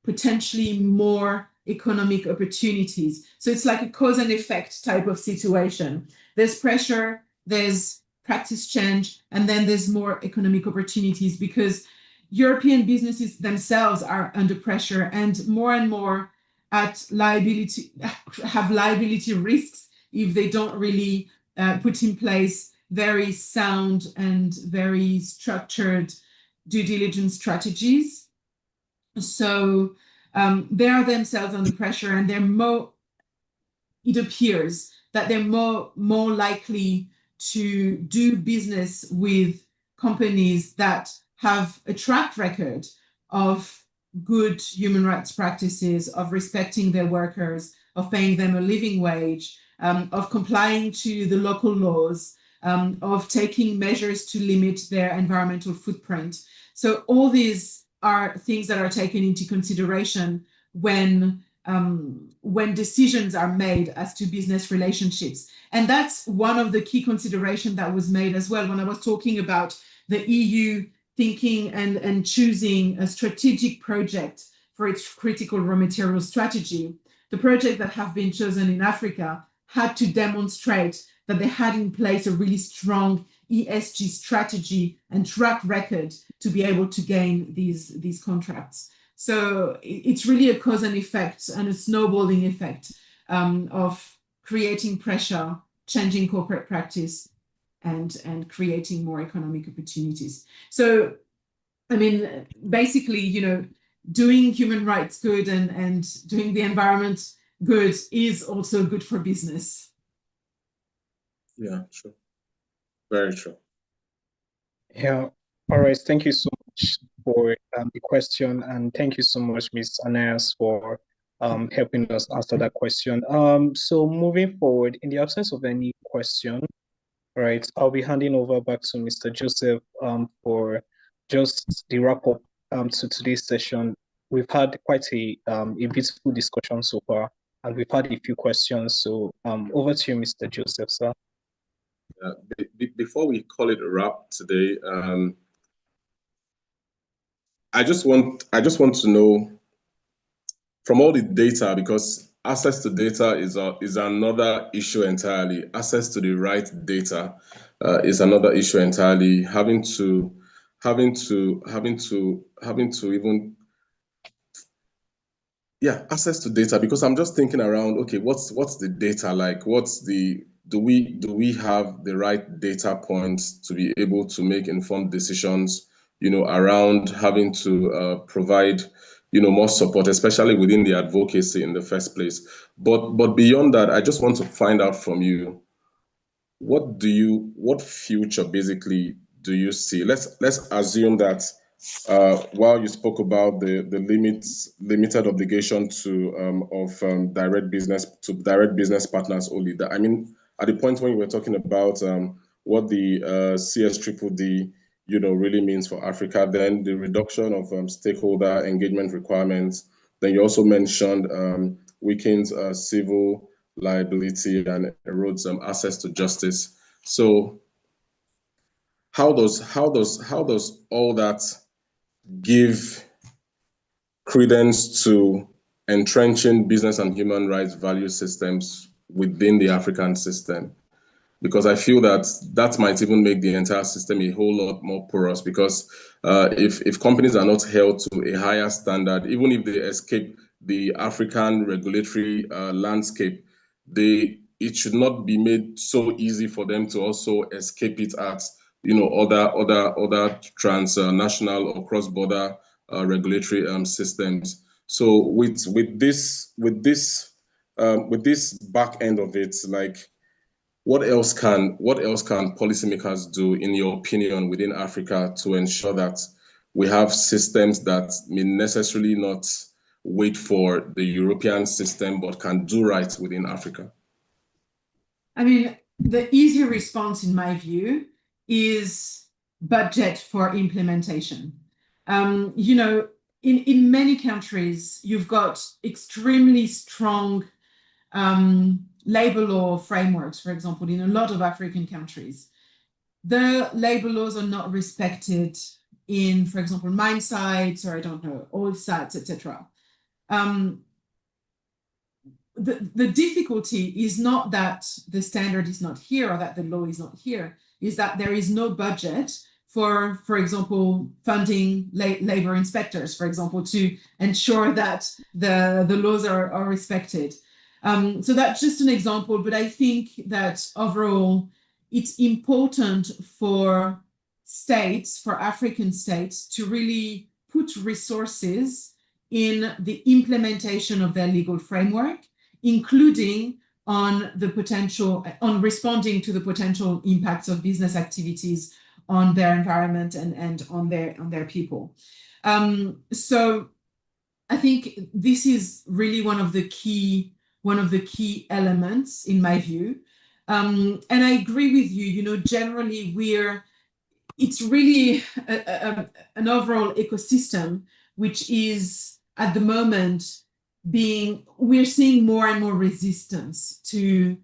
Speaker 2: potentially more economic opportunities. So it's like a cause and effect type of situation. There's pressure, there's practice change, and then there's more economic opportunities, because European businesses themselves are under pressure and more have liability risks if they don't really put in place very sound and very structured due diligence strategies. So they are themselves under pressure, and it appears that they're more likely to do business with companies that have a track record of good human rights practices, of respecting their workers, of paying them a living wage, of complying to the local laws, of taking measures to limit their environmental footprint. So all these are things that are taken into consideration when decisions are made as to business relationships. And that's one of the key considerations that was made as well when I was talking about the EU thinking and choosing a strategic project for its critical raw material strategy. The projects that have been chosen in Africa had to demonstrate that they had in place a really strong ESG strategy and track record to be able to gain these contracts. So it's really a cause and effect and a snowballing effect of creating pressure, changing corporate practice, and creating more economic opportunities. So, I mean, basically, doing human rights good and doing the environment good is also good for business.
Speaker 1: Yeah, true. Very true.
Speaker 3: Yeah. All right. Thank you so much for the question, and thank you so much, Ms. Anais, for helping us answer that question. So moving forward, in the absence of any question, right, I'll be handing over back to Mr. Joseph for just the wrap up to today's session. We've had quite a beautiful discussion so far, and we've had a few questions. So over to you, Mr. Joseph, sir.
Speaker 1: Before we call it a wrap today, I just want to know from all the data, because access to data is another issue entirely. Access to the right data is another issue entirely. Having to even access to data, because I'm just thinking around, okay, what's the data like? Do we have the right data points to be able to make informed decisions around having to provide, more support, especially within the advocacy in the first place. But beyond that, I just want to find out from you, what future basically do you see? Let's assume that while you spoke about the limited obligation to direct business partners only, that, I mean, at the point when you were talking about what the CSDDD really means for Africa, then the reduction of stakeholder engagement requirements. Then you also mentioned weakens civil liability and erodes access to justice. So how does all that give credence to entrenching business and human rights value systems within the African system? Because I feel that might even make the entire system a whole lot more porous, because if companies are not held to a higher standard, even if they escape the African regulatory landscape, it should not be made so easy for them to also escape it at other transnational or cross-border regulatory systems. So with this back end of it, like, what else can policymakers do, in your opinion, within Africa to ensure that we have systems that may necessarily not wait for the European system, but can do right within Africa?
Speaker 2: I mean, the easier response, in my view, is budget for implementation. In many countries, you've got extremely strong labor law frameworks. For example, in a lot of African countries, the labor laws are not respected in, for example, mine sites, or I don't know, oil sites, etc. The difficulty is not that the standard is not here or that the law is not here, is that there is no budget for example, funding labor inspectors, for example, to ensure that the laws are respected. So that's just an example, but I think that overall it's important for states, for African states, to really put resources in the implementation of their legal framework, including on responding to the potential impacts of business activities on their environment and on their people. So I think this is really one of the key elements, in my view. And I agree with you. Generally it's really an overall ecosystem which is at the moment we're seeing more and more resistance to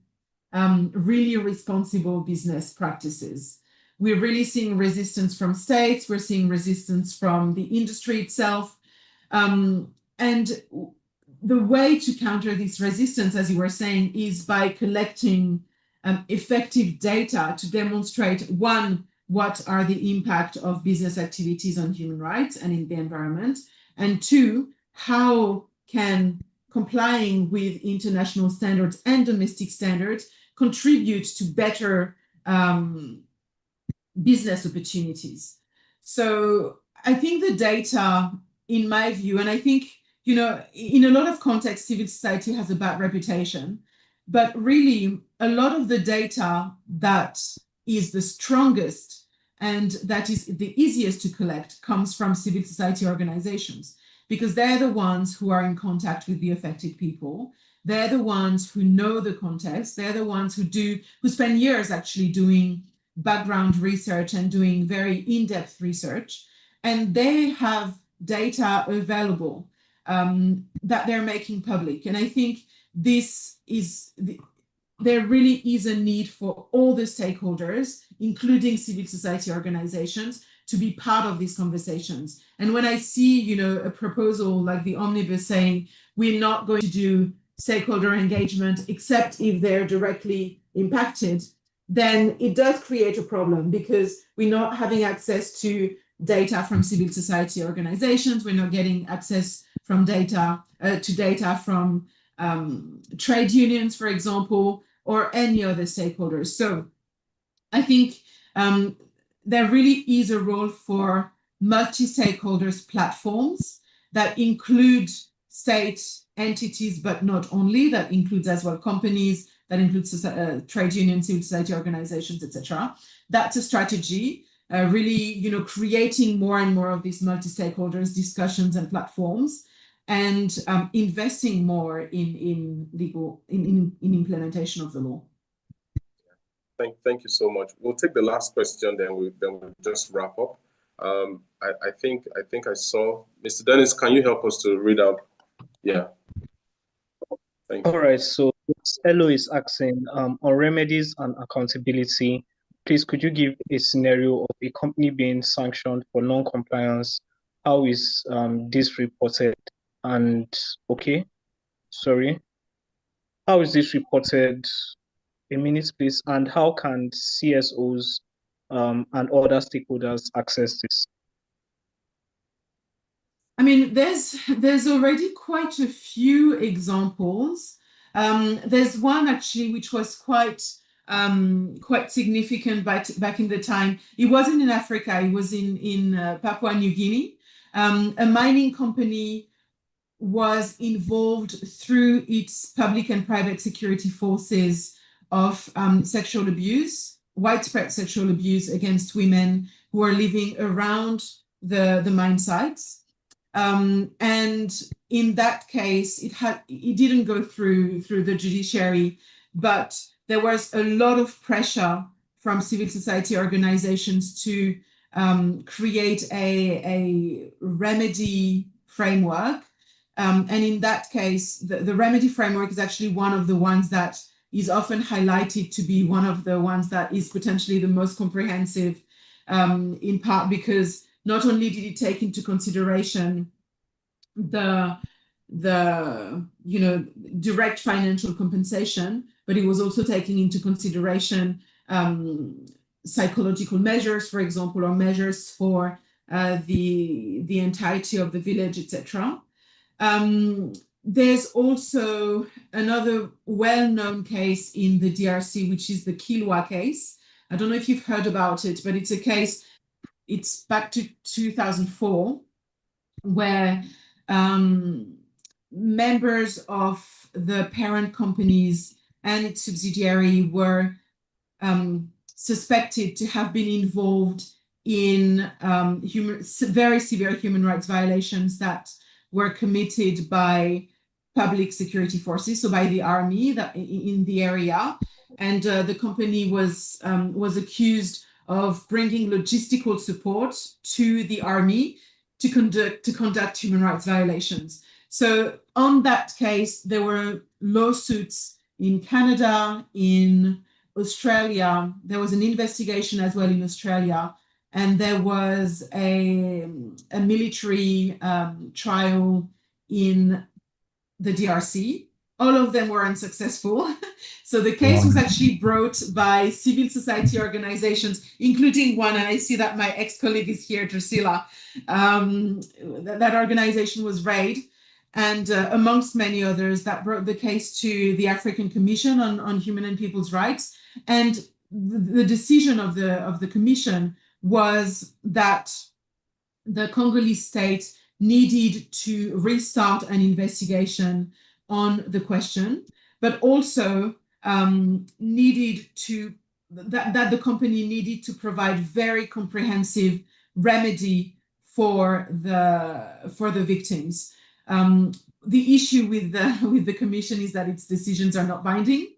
Speaker 2: really responsible business practices. We're really seeing resistance from states. We're seeing resistance from the industry itself. And the way to counter this resistance, as you were saying, is by collecting effective data to demonstrate, one, what are the impact of business activities on human rights and in the environment, and two, how can complying with international standards and domestic standards contribute to better business opportunities. So I think the data, in my view, and I think, in a lot of contexts, civil society has a bad reputation, but really a lot of the data that is the strongest and that is the easiest to collect comes from civil society organizations, because they're the ones who are in contact with the affected people. They're the ones who know the context. They're the ones who spend years actually doing background research and doing very in-depth research. And they have data available that they're making public. And I think there really is a need for all the stakeholders, including civil society organizations, to be part of these conversations. And when I see, a proposal like the Omnibus saying, we're not going to do stakeholder engagement except if they're directly impacted, then it does create a problem, because we're not having access to data from civil society organizations. We're not getting access from data from trade unions, for example, or any other stakeholders. So I think there really is a role for multi-stakeholders platforms that include state entities, but not only, that includes as well companies, that includes trade unions, civil society organizations, etc. That's a strategy, really, creating more and more of these multi-stakeholders discussions and platforms, and investing more in implementation of the law.
Speaker 1: Thank you so much. We'll take the last question, then we'll just wrap up. I think I saw Mr. Dennis. Can you help us to read out? Yeah. Thank you.
Speaker 3: All right. So Elo is asking on remedies and accountability. Please, could you give a scenario of a company being sanctioned for non-compliance? How is this reported? And how is this reported? A minute, please. And how can CSOs and other stakeholders access this?
Speaker 2: I mean, there's already quite a few examples. There's one actually which was quite significant back in the time. It wasn't in Africa. It was in Papua New Guinea. A mining company was involved through its public and private security forces of sexual abuse, widespread sexual abuse against women who are living around the mine sites. And in that case, it didn't go through the judiciary, but there was a lot of pressure from civil society organizations to create a remedy framework. And in that case, the remedy framework is actually one of the ones that is often highlighted to be one of the ones that is potentially the most comprehensive, in part because not only did it take into consideration the direct financial compensation, but it was also taking into consideration psychological measures, for example, or measures for the entirety of the village, etc. There's also another well-known case in the DRC, which is the Kilwa case. I don't know if you've heard about it, but it's a case, it's back to 2004, where members of the parent companies and its subsidiary were suspected to have been involved in very severe human rights violations that were committed by public security forces, so by the army in the area. And the company was accused of bringing logistical support to the army to conduct human rights violations. So on that case, there were lawsuits in Canada, in Australia. There was an investigation as well in Australia, and there was a military trial in the DRC. All of them were unsuccessful. So the case was actually brought by civil society organizations, including one, and I see that my ex-colleague is here, Drusilla. That organization was RAID, and amongst many others, that brought the case to the African Commission on Human and People's Rights. And the decision of the commission was that the Congolese state needed to restart an investigation on the question, but also needed to, that the company needed to provide very comprehensive remedy for the victims. The issue with the commission is that its decisions are not binding.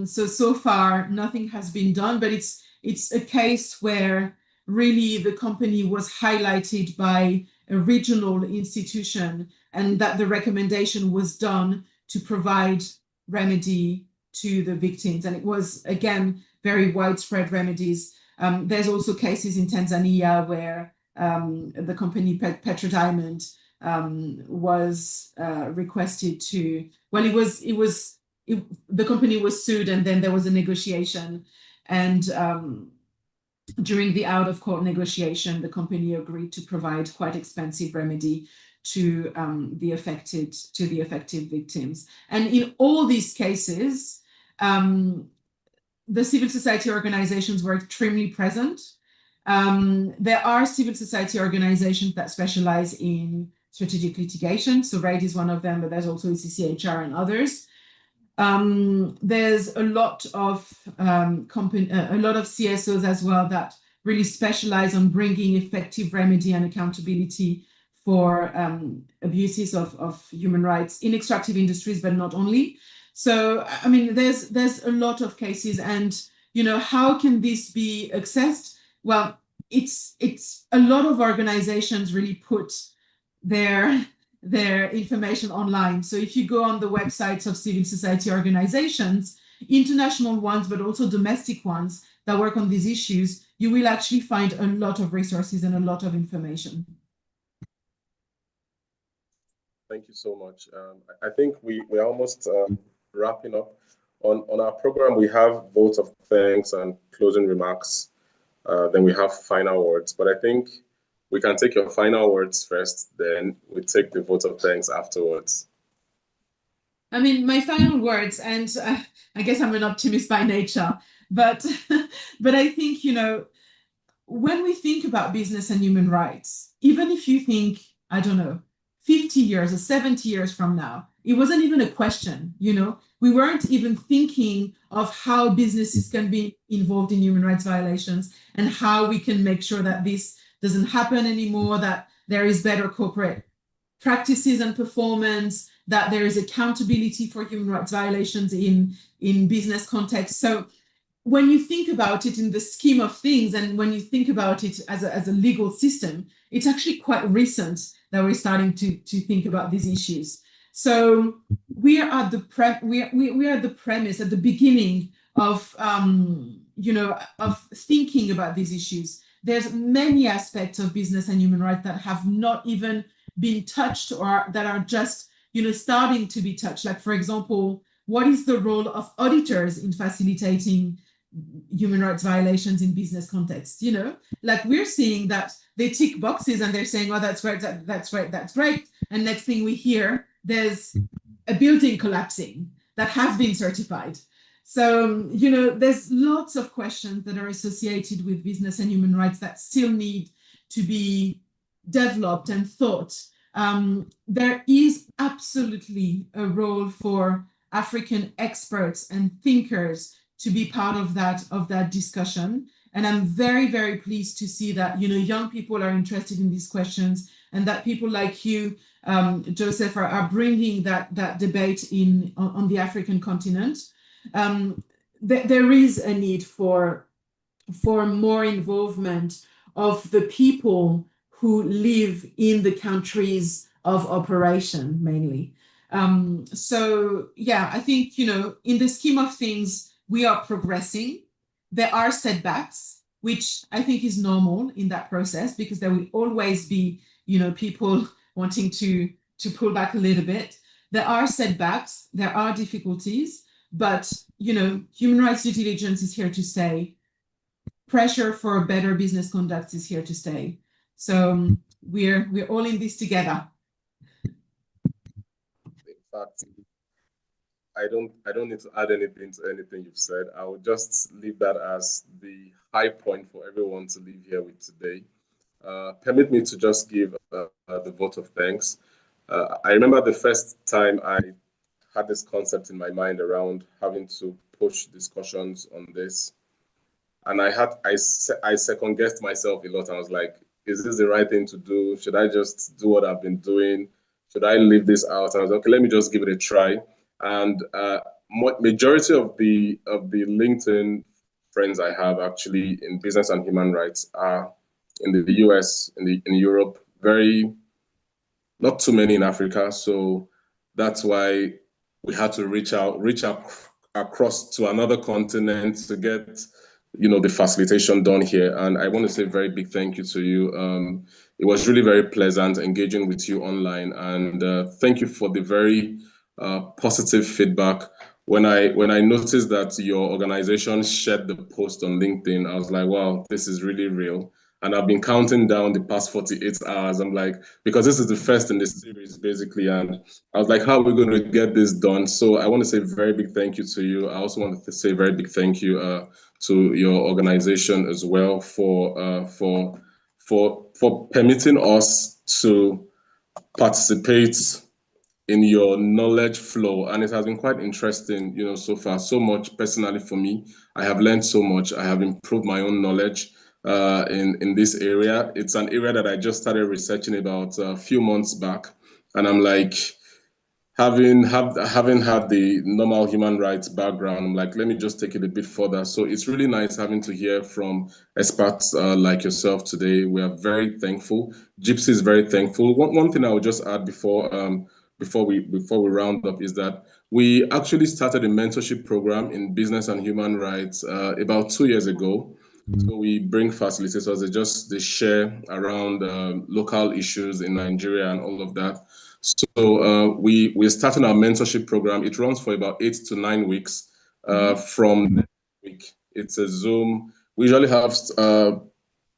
Speaker 2: So far nothing has been done, but it's a case where really the company was highlighted by a regional institution, and that the recommendation was done to provide remedy to the victims. And it was, again, very widespread remedies. There's also cases in Tanzania where the company Petro Diamond was requested to, well, the company was sued, and then there was a negotiation, and during the out-of-court negotiation, the company agreed to provide quite expensive remedy to the affected victims. And in all these cases, the civil society organizations were extremely present. There are civil society organizations that specialize in strategic litigation. So RAID is one of them, but there's also ECCHR and others. There's a lot of CSOs as well that really specialize on bringing effective remedy and accountability for abuses of human rights in extractive industries, but not only. So, I mean, there's a lot of cases, and how can this be accessed? Well, it's a lot of organizations really put their information online. So if you go on the websites of civil society organizations, international ones, but also domestic ones that work on these issues, you will actually find a lot of resources and a lot of information.
Speaker 1: Thank you so much. I think we're almost wrapping up. On our program, we have votes of thanks and closing remarks. Then we have final words. But I think we can take your final words first, then we take the vote of thanks afterwards.
Speaker 2: I mean, my final words, and I guess I'm an optimist by nature, but I think, when we think about business and human rights, even if you think, I don't know, 50 years or 70 years from now, it wasn't even a question, we weren't even thinking of how businesses can be involved in human rights violations and how we can make sure that this doesn't happen anymore, that there is better corporate practices and performance, that there is accountability for human rights violations in business context. So when you think about it in the scheme of things, and when you think about it as a legal system, it's actually quite recent that we're starting to think about these issues. So we are at the premise, at the beginning of of thinking about these issues. There's many aspects of business and human rights that have not even been touched, or that are just starting to be touched. Like, for example, what is the role of auditors in facilitating human rights violations in business context? Like, we're seeing that they tick boxes and they're saying, oh, that's right, that's right, that's great. And next thing we hear, there's a building collapsing that has been certified. So, there's lots of questions that are associated with business and human rights that still need to be developed and thought. There is absolutely a role for African experts and thinkers to be part of that discussion. And I'm very, very pleased to see that, young people are interested in these questions, and that people like you, Joseph, are bringing that debate on the African continent. There is a need for more involvement of the people who live in the countries of operation, mainly. So yeah, I think, in the scheme of things, we are progressing. There are setbacks, which I think is normal in that process, because there will always be, people wanting to pull back a little bit. There are setbacks, there are difficulties, but, human rights due diligence is here to stay. Pressure for better business conduct is here to stay. So we're all in this together.
Speaker 1: In fact, I don't need to add anything to anything you've said. I will just leave that as the high point for everyone to leave here with today. Permit me to just give the vote of thanks. I remember the first time I had this concept in my mind around having to push discussions on this, and I second guessed myself a lot. I was like, is this the right thing to do? Should I just do what I've been doing? Should I leave this out? And I was like, okay, let me just give it a try. And majority of the LinkedIn friends I have actually in business and human rights are in the US, in Europe, not too many in Africa. So that's why we had to reach out across to another continent to get the facilitation done here. And I want to say a very big thank you to you. It was really very pleasant engaging with you online, and thank you for the very positive feedback. When I noticed that your organization shared the post on LinkedIn, I was like, wow, this is really real. And I've been counting down the past 48 hours. I'm like, because this is the first in this series, basically. And I was like, how are we going to get this done? So I want to say a very big thank you to you. I also want to say a very big thank you to your organization as well for permitting us to participate in your knowledge flow. And it has been quite interesting, so far. So much personally for me. I have learned so much. I have improved my own knowledge in this area. It's an area that I just started researching about a few months back. And I'm like, having had the normal human rights background, I'm like, let me just take it a bit further. So it's really nice having to hear from experts like yourself today. We are very thankful. Gypsy is very thankful. One thing I would just add before we round up is that we actually started a mentorship program in business and human rights about 2 years ago. So we bring facilitators, they share around local issues in Nigeria and all of that. So we're starting our mentorship program. It runs for about 8 to 9 weeks. From next week, it's a Zoom. We usually have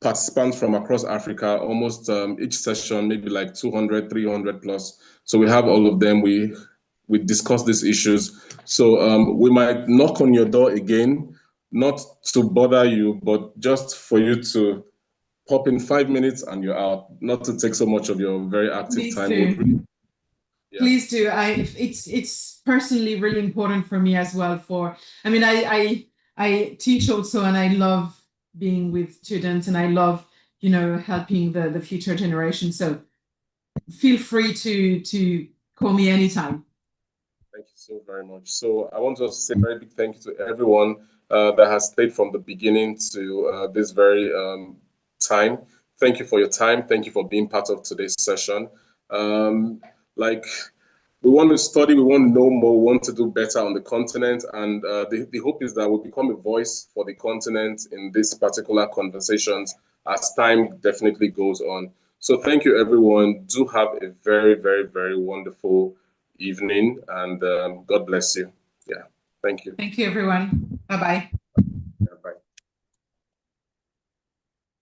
Speaker 1: participants from across Africa, almost each session, maybe like 200, 300 plus. So we have all of them. We discuss these issues. So we might knock on your door again, not to bother you, but just for you to pop in 5 minutes and you're out, not to take so much of your very active time.
Speaker 2: Yeah. Please do. It's personally really important for me as well. I teach also, and I love being with students, and I love helping the future generation. So feel free to call me anytime.
Speaker 1: Thank you so very much. So I want to say a very big thank you to everyone that has stayed from the beginning to this very time. Thank you for your time. Thank you for being part of today's session. We want to study, we want to know more, we want to do better on the continent, and the hope is that we'll become a voice for the continent in these particular conversations as time definitely goes on. So thank you, everyone. Do have a very, very, very wonderful evening, and God bless you. Yeah, thank you.
Speaker 2: Thank you, everyone. Bye-bye.